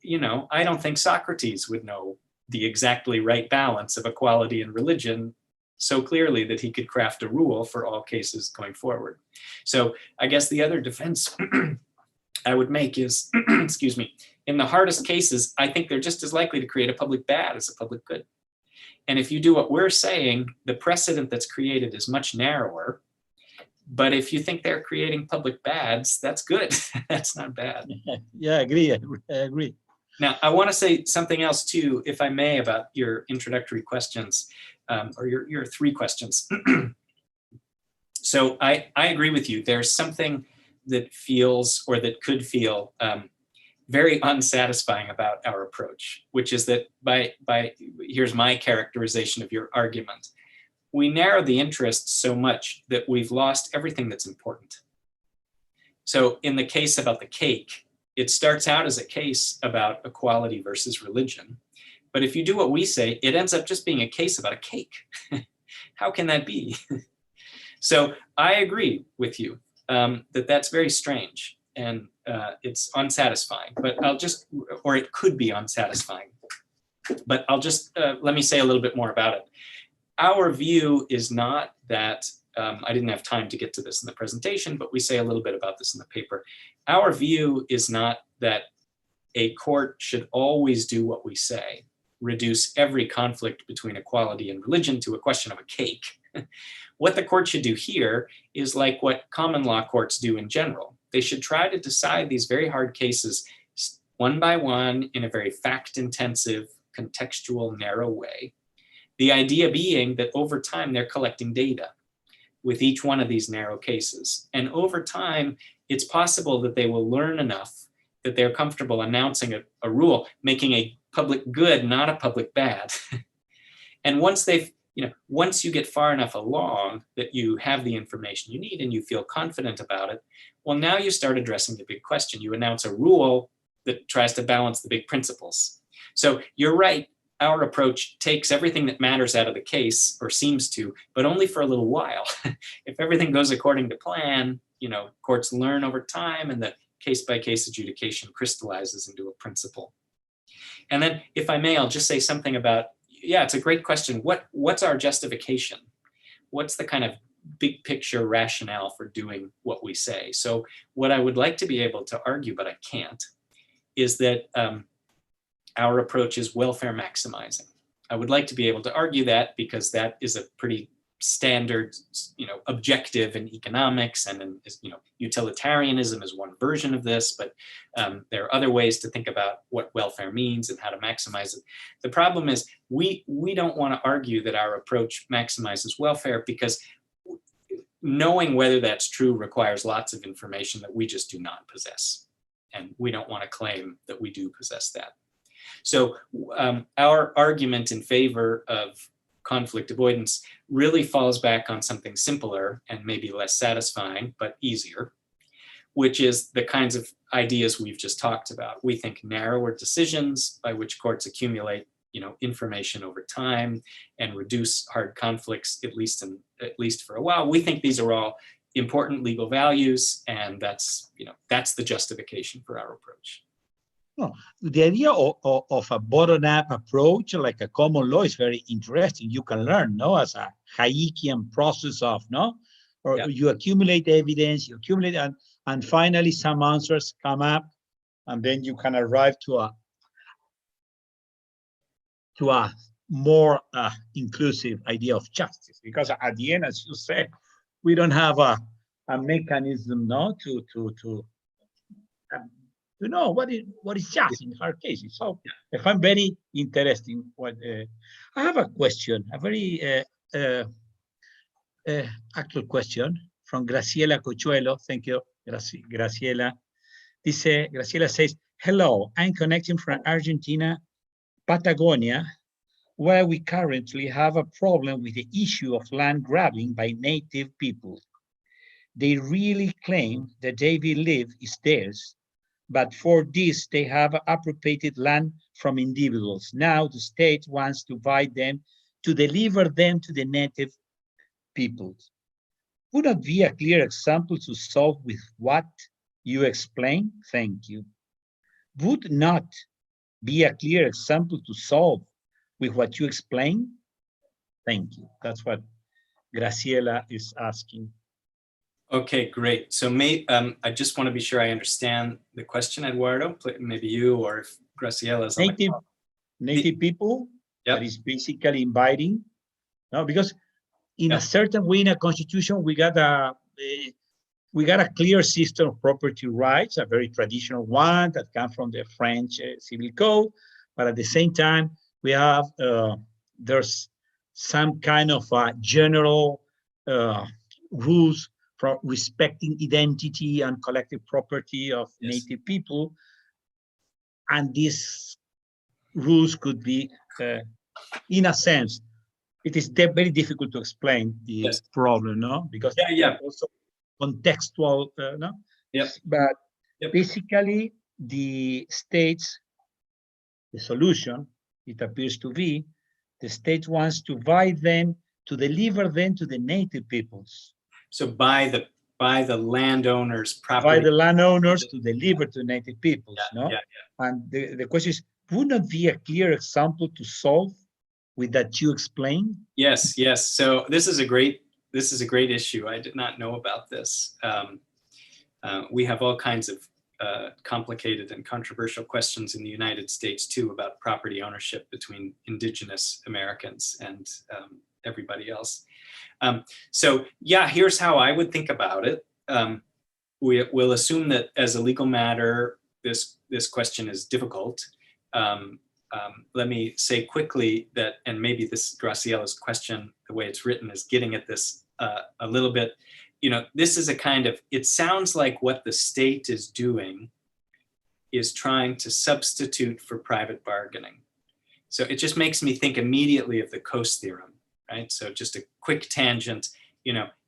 I don't think Socrates would know the exactly right balance of equality and religion so clearly that he could craft a rule for all cases going forward. So I guess the other defense I would make is, excuse me, in the hardest cases, I think they're just as likely to create a public bad as a public good. And if you do what we're saying, the precedent that's created is much narrower. But if you think they're creating public bads, that's good. That's not bad. Yeah, I agree. Now, I want to say something else too, if I may, about your introductory questions, or your 3 questions. So I agree with you. There's something that feels, or that could feel, very unsatisfying about our approach, which is that here's my characterization of your argument. We narrow the interest so much that we've lost everything that's important. So in the case about the cake, it starts out as a case about equality versus religion. But if you do what we say, it ends up just being a case about a cake. How can that be? So I agree with you that that's very strange and it's unsatisfying, but or it could be unsatisfying. But I'll just, let me say a little bit more about it. Our view is not that, I didn't have time to get to this in the presentation, but we say a little bit about this in the paper. Our view is not that a court should always do what we say, reduce every conflict between equality and religion to a question of a cake. What the court should do here is like what common law courts do in general. They should try to decide these very hard cases one by one in a very fact-intensive, contextual, narrow way. The idea being that over time, they're collecting data with each one of these narrow cases. And over time, it's possible that they will learn enough that they're comfortable announcing a rule, making a public good, not a public bad. And once once you get far enough along that you have the information you need and you feel confident about it, well, now you start addressing the big question. You announce a rule that tries to balance the big principles. So you're right. our approach takes everything that matters out of the case, or seems to, but only for a little while. If everything goes according to plan, courts learn over time, and the case-by-case adjudication crystallizes into a principle. And then, if I may, I'll just say something about, it's a great question. What's our justification? What's the kind of big picture rationale for doing what we say? So what I would like to be able to argue, but I can't, is that our approach is welfare maximizing. I would like to be able to argue that, because that is a pretty standard, objective in economics, and in, utilitarianism is one version of this, but there are other ways to think about what welfare means and how to maximize it. The problem is we don't want to argue that our approach maximizes welfare, because knowing whether that's true requires lots of information that we just do not possess. And we don't want to claim that we do possess that. So our argument in favor of conflict avoidance really falls back on something simpler and maybe less satisfying, but easier, which is the kinds of ideas we've just talked about. We think narrower decisions by which courts accumulate information over time and reduce hard conflicts, at least for a while. We think these are all important legal values, and that's the justification for our approach. No, the idea of a bottom-up approach, like a common law, is very interesting. You can learn, as a Hayekian process of, or you accumulate evidence, and finally some answers come up, and then you can arrive to a more inclusive idea of justice. Because at the end, as you said, we don't have a mechanism, to know what is just in hard cases. So I find very interesting. I have a question, a very actual question from Graciela Cochuelo. Thank you, Graciela. Graciela says, hello, I'm connecting from Argentina, Patagonia, where we currently have a problem with the issue of land grabbing by native people. They really claim that they believe is theirs, but for this, they have appropriated land from individuals. Now the state wants to buy them, to deliver them to the native peoples. Would that be a clear example to solve with what you explain? Thank you. Would not be a clear example to solve with what you explain? Thank you. That's what Graciela is asking. Okay, great. So I just want to be sure I understand the question, Eduardo. Maybe you, or if Graciela's on the call. Native people, that is basically inviting, because in a certain way in a constitution, we got a clear system of property rights, a very traditional one that comes from the French civil code, but at the same time, we have, there's some kind of general rules for respecting identity and collective property of native people. And these rules could be, in a sense, it is very difficult to explain the problem, because also contextual, But basically, the states, the solution, it appears to be, the state wants to buy them, to deliver them to the native peoples. So by the landowner's property. By the landowners to deliver to native peoples, And the question is, would not be a clear example to solve with that you explain? Yes. So this is a great issue. I did not know about this. We have all kinds of complicated and controversial questions in the United States too about property ownership between indigenous Americans and everybody else. So here's how I would think about it. We'll assume that as a legal matter, this question is difficult. Let me say quickly that, and maybe this Graciela's question, the way it's written, is getting at this a little bit. This is a kind of, it sounds like what the state is doing is trying to substitute for private bargaining. So it just makes me think immediately of the Coase theorem, right? So just a quick tangent,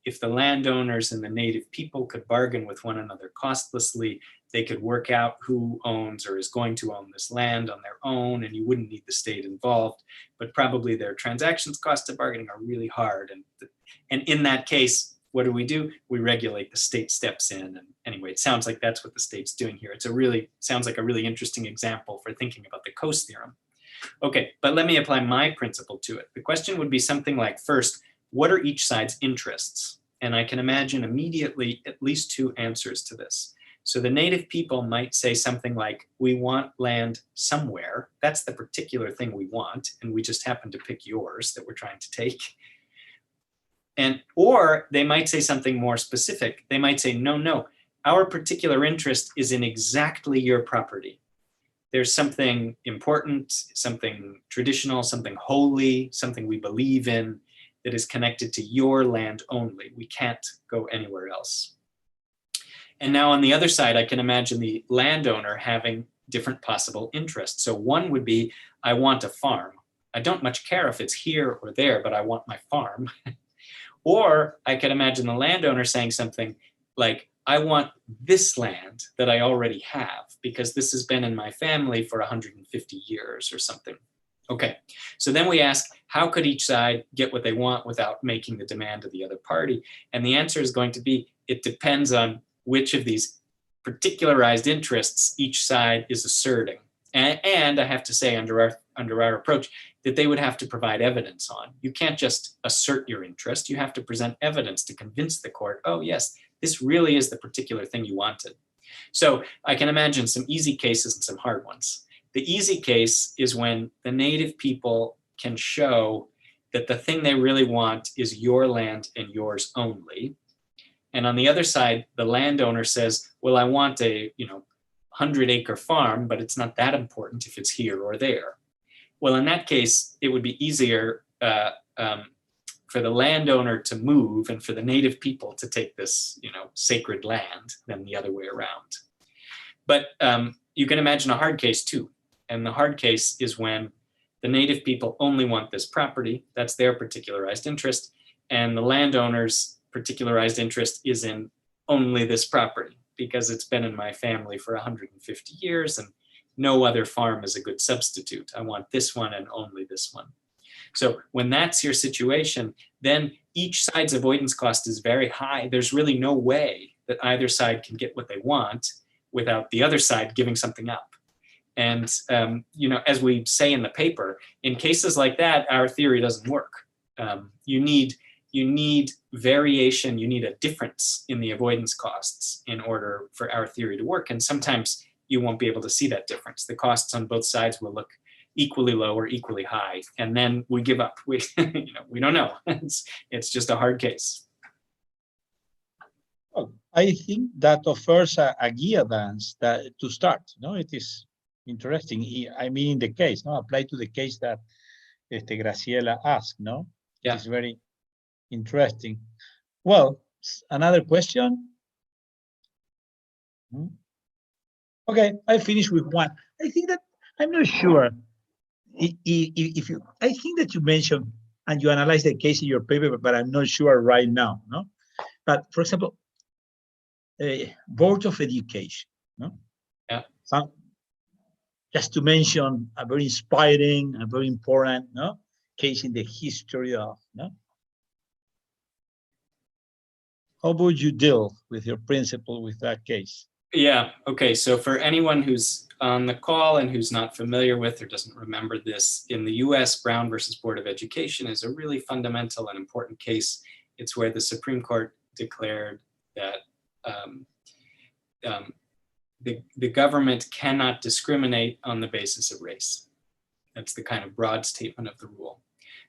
if the landowners and the native people could bargain with one another costlessly, they could work out who owns or is going to own this land on their own, and you wouldn't need the state involved. But probably their transactions cost of bargaining are really hard. And in that case, what do? We regulate. The state steps in. And anyway, it sounds like that's what the state's doing here. Sounds like a really interesting example for thinking about the Coase theorem. Okay, but let me apply my principle to it. The question would be something like, first, what are each side's interests? And I can imagine immediately at least two answers to this. So the native people might say something like, we want land somewhere. That's the particular thing we want, and we just happen to pick yours that we're trying to take. Or they might say something more specific. They might say, no, our particular interest is in exactly your property. There's something important, something traditional, something holy, something we believe in that is connected to your land only. We can't go anywhere else. And now on the other side, I can imagine the landowner having different possible interests. So one would be, I want a farm. I don't much care if it's here or there, but I want my farm. Or I can imagine the landowner saying something like, I want this land that I already have because this has been in my family for 150 years or something. Okay, so then we ask, how could each side get what they want without making the demand of the other party? And the answer is going to be, it depends on which of these particularized interests each side is asserting. And I have to say, under our approach, that they would have to provide evidence on. You can't just assert your interest. You have to present evidence to convince the court, oh yes, this really is the particular thing you wanted. So I can imagine some easy cases and some hard ones. The easy case is when the native people can show that the thing they really want is your land and yours only. And on the other side, the landowner says, well, I want a 100-acre farm, but it's not that important if it's here or there. Well, in that case, it would be easier for the landowner to move and for the native people to take this, sacred land than the other way around. But you can imagine a hard case too. And the hard case is when the native people only want this property, that's their particularized interest, and the landowner's particularized interest is in only this property because it's been in my family for 150 years and no other farm is a good substitute. I want this one and only this one. So when that's your situation, then each side's avoidance cost is very high. There's really no way that either side can get what they want without the other side giving something up. And, as we say in the paper, in cases like that, our theory doesn't work. You need variation, you need a difference in the avoidance costs in order for our theory to work. And sometimes you won't be able to see that difference. The costs on both sides will look equally low or equally high. And then we give up. We don't know. It's just a hard case. Well, I think that offers a gear dance to start. It is interesting. I mean, in the case, apply to the case that Graciela asked, Yeah. It's very interesting. Well, another question. Okay, I finish with one. I think that I'm not sure if you. I think that you mentioned and you analyze the case in your paper, but I'm not sure right now. But for example, Board of Education. Yeah. Just to mention a very inspiring, a very important case in the history of. How would you deal with your principle with that case? Yeah, okay, so for anyone who's on the call and who's not familiar with or doesn't remember this, in the US, Brown versus Board of Education is a really fundamental and important case. It's where the Supreme Court declared that the government cannot discriminate on the basis of race. That's the kind of broad statement of the rule.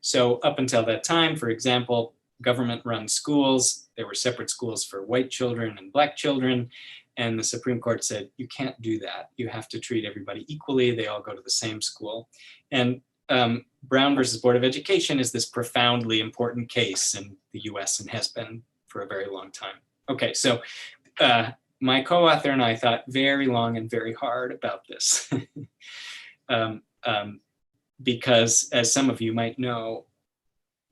So up until that time, for example, government-run schools, there were separate schools for white children and black children, and the Supreme Court said, you can't do that. You have to treat everybody equally. They all go to the same school. And Brown versus Board of Education is this profoundly important case in the US and has been for a very long time. Okay, so my co-author and I thought very long and very hard about this. Because as some of you might know,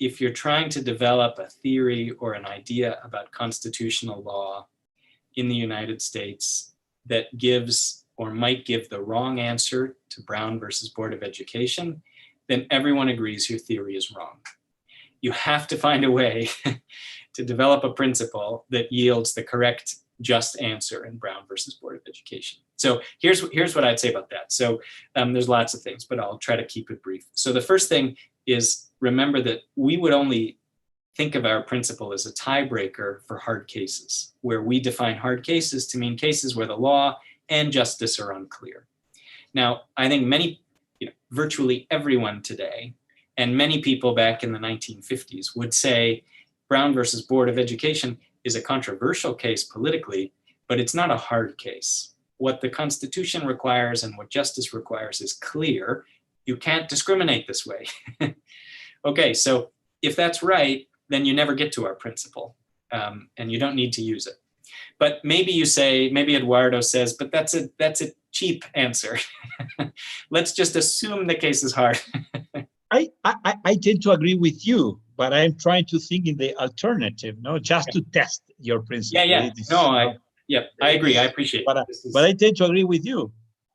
if you're trying to develop a theory or an idea about constitutional law in the United States that gives or might give the wrong answer to Brown versus Board of Education, then everyone agrees your theory is wrong. You have to find a way to develop a principle that yields the correct, just answer in Brown versus Board of Education. So here's what I'd say about that. So there's lots of things, but I'll try to keep it brief. So the first thing is, remember that we would only think of our principle as a tiebreaker for hard cases, where we define hard cases to mean cases where the law and justice are unclear. Now, I think virtually everyone today, and many people back in the 1950s would say Brown versus Board of Education is a controversial case politically, but it's not a hard case. What the Constitution requires and what justice requires is clear. You can't discriminate this way. Okay, so if that's right, then you never get to our principle, and you don't need to use it. But maybe you say, maybe Eduardo says, but that's a cheap answer. Let's just assume the case is hard. I tend to agree with you, but I'm trying to think in the alternative, just to test your principle. I agree. I appreciate it. But I tend to agree with you.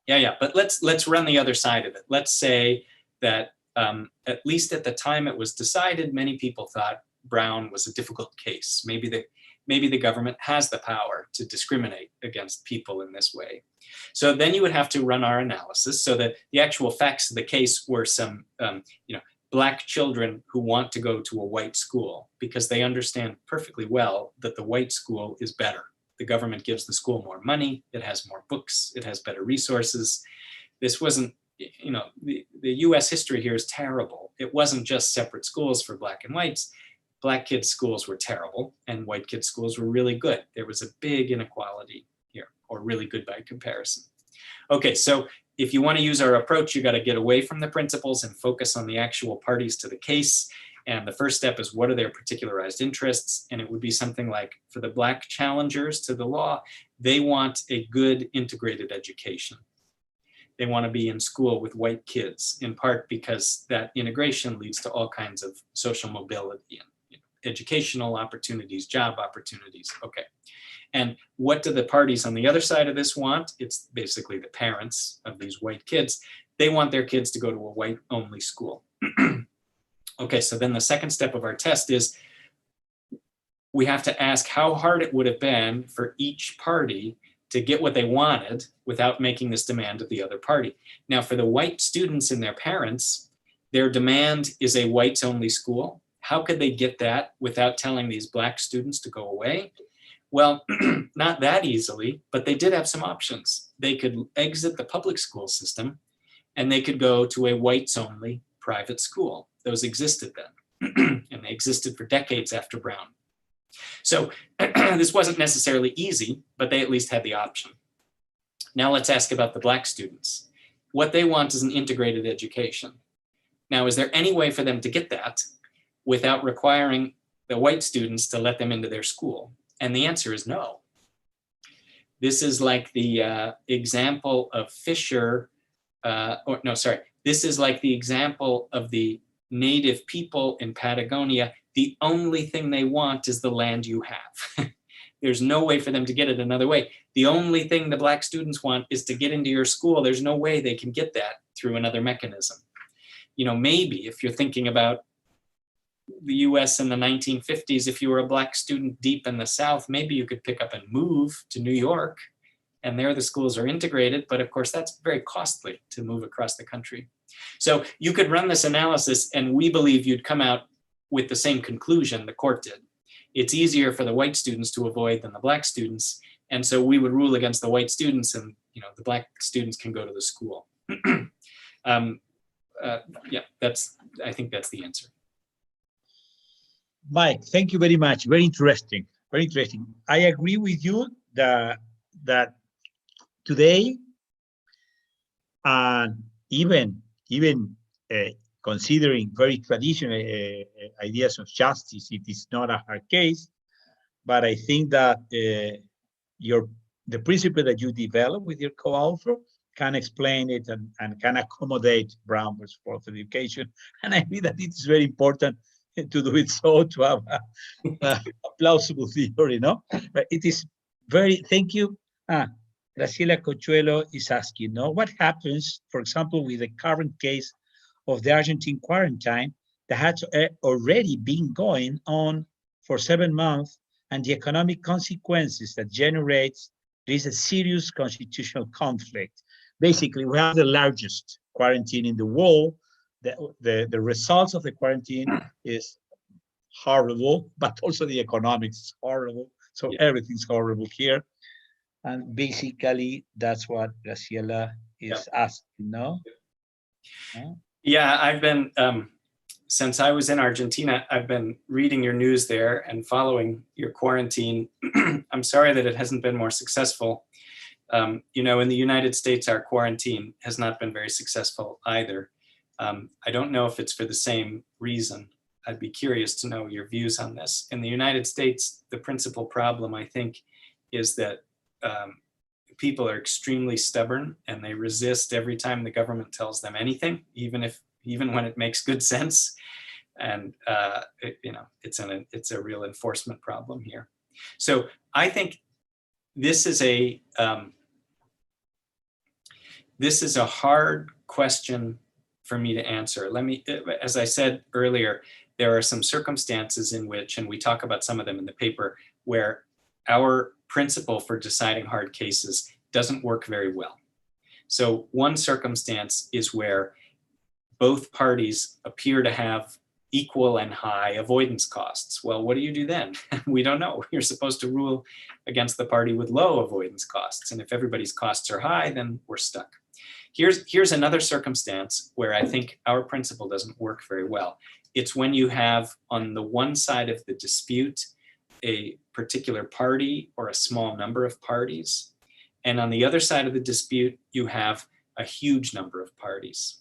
But let's run the other side of it. Let's say that at least at the time it was decided, many people thought Brown was a difficult case. Maybe the government has the power to discriminate against people in this way. So then you would have to run our analysis so that the actual facts of the case were some Black children who want to go to a white school because they understand perfectly well that the white school is better. The government gives the school more money, it has more books, it has better resources. This wasn't, the US history here is terrible. It wasn't just separate schools for Black and whites. Black kids' schools were terrible and white kids' schools were really good. There was a big inequality here, or really good by comparison. Okay, so if you want to use our approach, you got to get away from the principles and focus on the actual parties to the case. And the first step is, what are their particularized interests? And it would be something like, for the Black challengers to the law, they want a good integrated education. They want to be in school with white kids, in part because that integration leads to all kinds of social mobility and educational opportunities, job opportunities. Okay. And what do the parties on the other side of this want? It's basically the parents of these white kids. They want their kids to go to a white-only school. Okay, so then the second step of our test is we have to ask how hard it would have been for each party to get what they wanted without making this demand of the other party. Now, for the white students and their parents, their demand is a whites-only school. How could they get that without telling these Black students to go away? Well, not that easily, but they did have some options. They could exit the public school system and they could go to a whites-only private school. Those existed then, and they existed for decades after Brown. So this wasn't necessarily easy, but they at least had the option. Now let's ask about the Black students. What they want is an integrated education. Now, is there any way for them to get that without requiring the white students to let them into their school? And the answer is no. This is like the example of Fisher, this is like the example of the native people in Patagonia. The only thing they want is the land you have. There's no way for them to get it another way. The only thing the Black students want is to get into your school. There's no way they can get that through another mechanism. Maybe if you're thinking about the US in the 1950s, if you were a Black student deep in the South, maybe you could pick up and move to New York, and there the schools are integrated, but of course that's very costly to move across the country. So you could run this analysis and we believe you'd come out with the same conclusion the court did. It's easier for the white students to avoid than the Black students, and so we would rule against the white students, and the Black students can go to the school. I think that's the answer. Mike, thank you very much. Very interesting. Very interesting. I agree with you that today, even considering very traditional ideas of justice, it is not a hard case. But I think that the principle that you develop with your co-author can explain it and can accommodate Brown versus Board of Education. And I think that it is very important to do it so, to have a plausible theory, no? But it is very, thank you. Graciela Cochuelo is asking, no, what happens, for example, with the current case of the Argentine quarantine that had already been going on for 7 months, and the economic consequences that generates, there is a serious constitutional conflict. Basically, we have the largest quarantine in the world. The results of the quarantine is horrible, but also the economics is horrible. So everything's horrible here. And basically, that's what Graciela is asking, no? Yeah, I've been, since I was in Argentina, I've been reading your news there and following your quarantine. I'm sorry that it hasn't been more successful. You know, in the United States, our quarantine has not been very successful either. I don't know if it's for the same reason. I'd be curious to know your views on this. In the United States, the principal problem, I think, is that people are extremely stubborn and they resist every time the government tells them anything, even when it makes good sense. And you know, it's a real enforcement problem here. So I think this is a hard question for me to answer. Let me, as I said earlier, there are some circumstances in which, and we talk about some of them in the paper, where our principle for deciding hard cases doesn't work very well. So one circumstance is where both parties appear to have equal and high avoidance costs. Well, what do you do then? We don't know. You're supposed to rule against the party with low avoidance costs. And if everybody's costs are high, then we're stuck. Here's another circumstance where I think our principle doesn't work very well. It's when you have on the one side of the dispute a particular party or a small number of parties, and on the other side of the dispute you have a huge number of parties.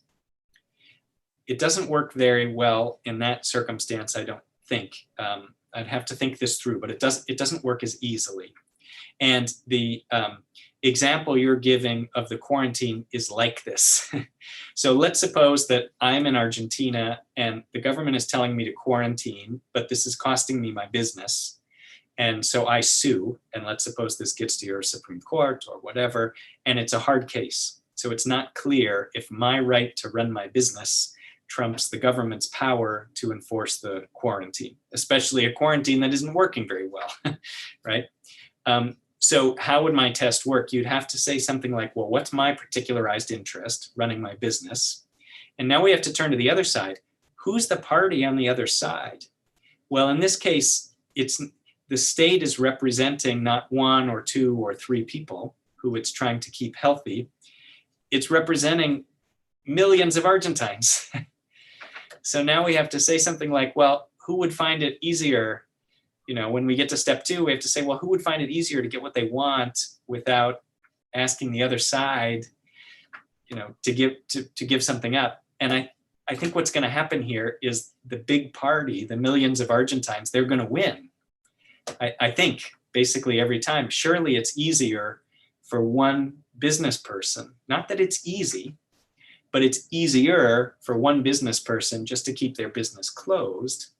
It doesn't work very well in that circumstance, I don't think. I'd have to think this through, but it doesn't work as easily. And the example you're giving of the quarantine is like this. So let's suppose that I'm in Argentina and the government is telling me to quarantine, but this is costing me my business. And so I sue, and let's suppose this gets to your Supreme Court or whatever, and it's a hard case. So it's not clear if my right to run my business trumps the government's power to enforce the quarantine, especially a quarantine that isn't working very well, right? So how would my test work? You'd have to say something like, well, what's my particularized interest running my business? And now we have to turn to the other side. Who's the party on the other side? Well, in this case, the state is representing not one or two or three people who it's trying to keep healthy. It's representing millions of Argentines. So now we have to say something like, well, who would find it easier? You know, when we get to step two, we have to say, well, who would find it easier to get what they want without asking the other side, you know, to give something up? And I think what's going to happen here is the big party, the millions of Argentines, they're going to win. I think basically every time. Surely it's easier for one business person, not that it's easy, but it's easier for one business person just to keep their business closed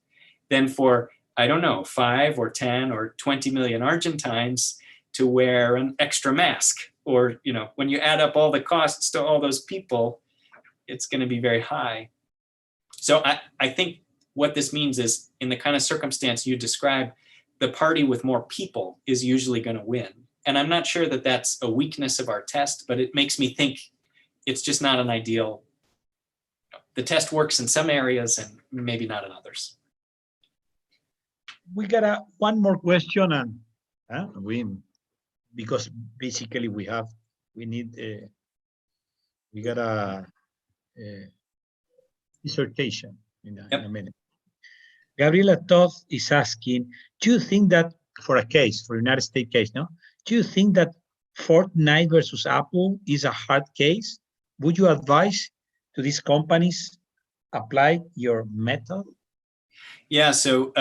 than for, I don't know, 5 or 10 or 20 million Argentines to wear an extra mask. Or, you know, when you add up all the costs to all those people, it's going to be very high. So I think what this means is, in the kind of circumstance you describe, the party with more people is usually going to win. And I'm not sure that that's a weakness of our test, but it makes me think it's just not an ideal. The test works in some areas and maybe not in others. We got one more question, and because basically we got a dissertation in a minute. Gabriela Toth is asking, do you think that for United States case, no? Do you think that Fortnite versus Apple is a hard case? Would you advise to these companies apply your method? Yeah, so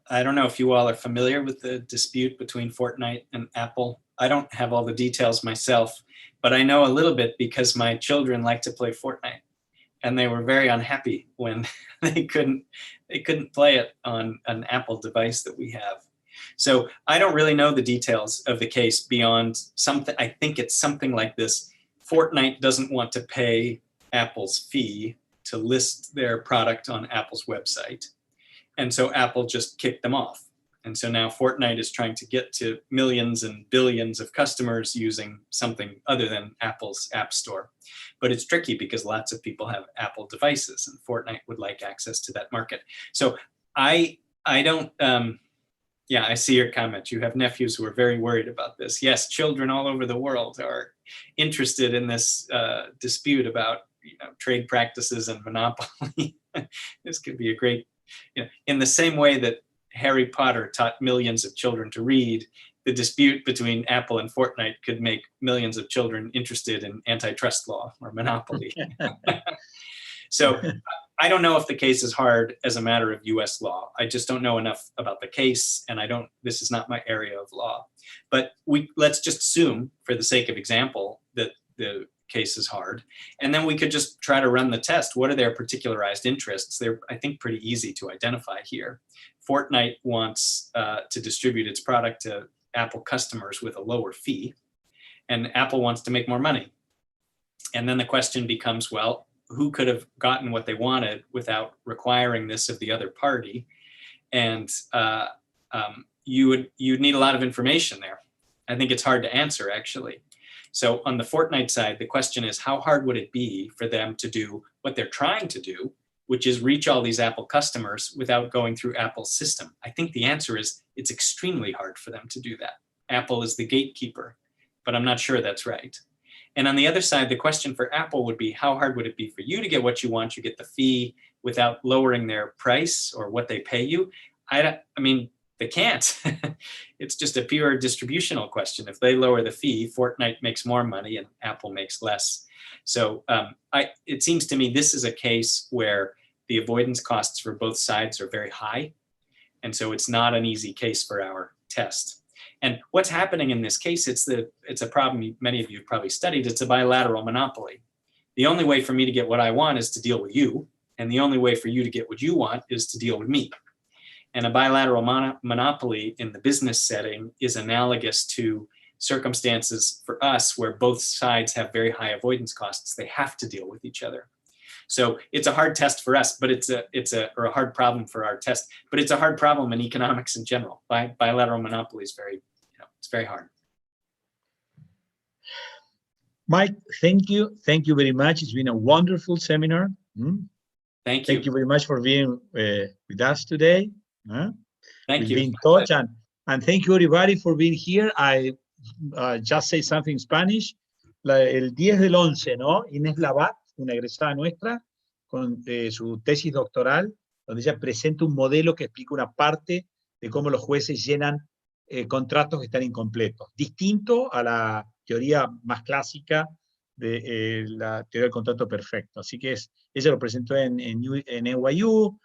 I don't know if you all are familiar with the dispute between Fortnite and Apple. I don't have all the details myself, but I know a little bit because my children like to play Fortnite. and they were very unhappy when they couldn't play it on an Apple device that we have. So I don't really know the details of the case beyond something. I think it's something like this. Fortnite doesn't want to pay Apple's fee to list their product on Apple's website. And so Apple just kicked them off. And so now Fortnite is trying to get to millions and billions of customers using something other than Apple's App Store. But it's tricky because lots of people have Apple devices, and Fortnite would like access to that market. So I don't, yeah, I see your comment. You have nephews who are very worried about this. Yes, children all over the world are interested in this dispute about trade practices and monopoly. This could be a great, in the same way that Harry Potter taught millions of children to read, the dispute between Apple and Fortnite could make millions of children interested in antitrust law or monopoly. So I don't know if the case is hard as a matter of US law. I just don't know enough about the case, and this is not my area of law. But let's just assume, for the sake of example, that the case is hard. And then we could just try to run the test. What are their particularized interests? They're, I think, pretty easy to identify here. Fortnite wants to distribute its product to Apple customers with a lower fee, and Apple wants to make more money. And then the question becomes, well, who could have gotten what they wanted without requiring this of the other party? And you'd need a lot of information there. I think it's hard to answer, actually. So on the Fortnite side, the question is, how hard would it be for them to do what they're trying to do, which is reach all these Apple customers without going through Apple's system? I think the answer is it's extremely hard for them to do that. Apple is the gatekeeper, but I'm not sure that's right. And on the other side, the question for Apple would be, how hard would it be for you to get what you want? You get the fee without lowering their price or what they pay you. I mean, they can't. It's just a pure distributional question. If they lower the fee, Fortnite makes more money and Apple makes less. So it seems to me this is a case where the avoidance costs for both sides are very high. And so it's not an easy case for our test. And what's happening in this case, it's a problem many of you have probably studied. It's a bilateral monopoly. The only way for me to get what I want is to deal with you. And the only way for you to get what you want is to deal with me. And a bilateral monopoly in the business setting is analogous to circumstances for us where both sides have very high avoidance costs. They have to deal with each other. So it's a hard test for us, but it's a hard problem for our test, but it's a hard problem in economics in general. Bilateral monopoly is it's very hard. Mike, thank you. Thank you very much. It's been a wonderful seminar. Thank you. Thank you very much for being with us today. Thank you. Be in touch, and thank you everybody for being here. I just say something in Spanish. El 10 del 11, ¿no? Inés Labat, una egresada nuestra, con su tesis doctoral, donde ella presenta un modelo que explica una parte de cómo los jueces llenan contratos que están incompletos, distinto a la teoría más clásica de la teoría del contrato perfecto. Así que ella lo presentó en NYU,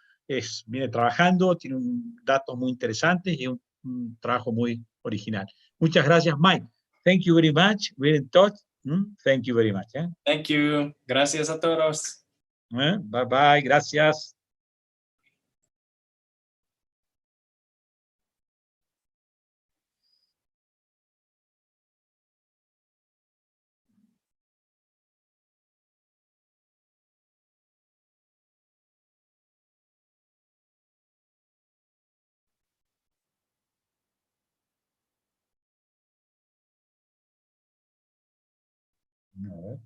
viene trabajando, tiene datos muy interesantes y un trabajo muy original. Muchas gracias, Mike. Thank you very much. We're in touch. Thank you very much. Thank you. Gracias a todos. Bye bye. Gracias. No.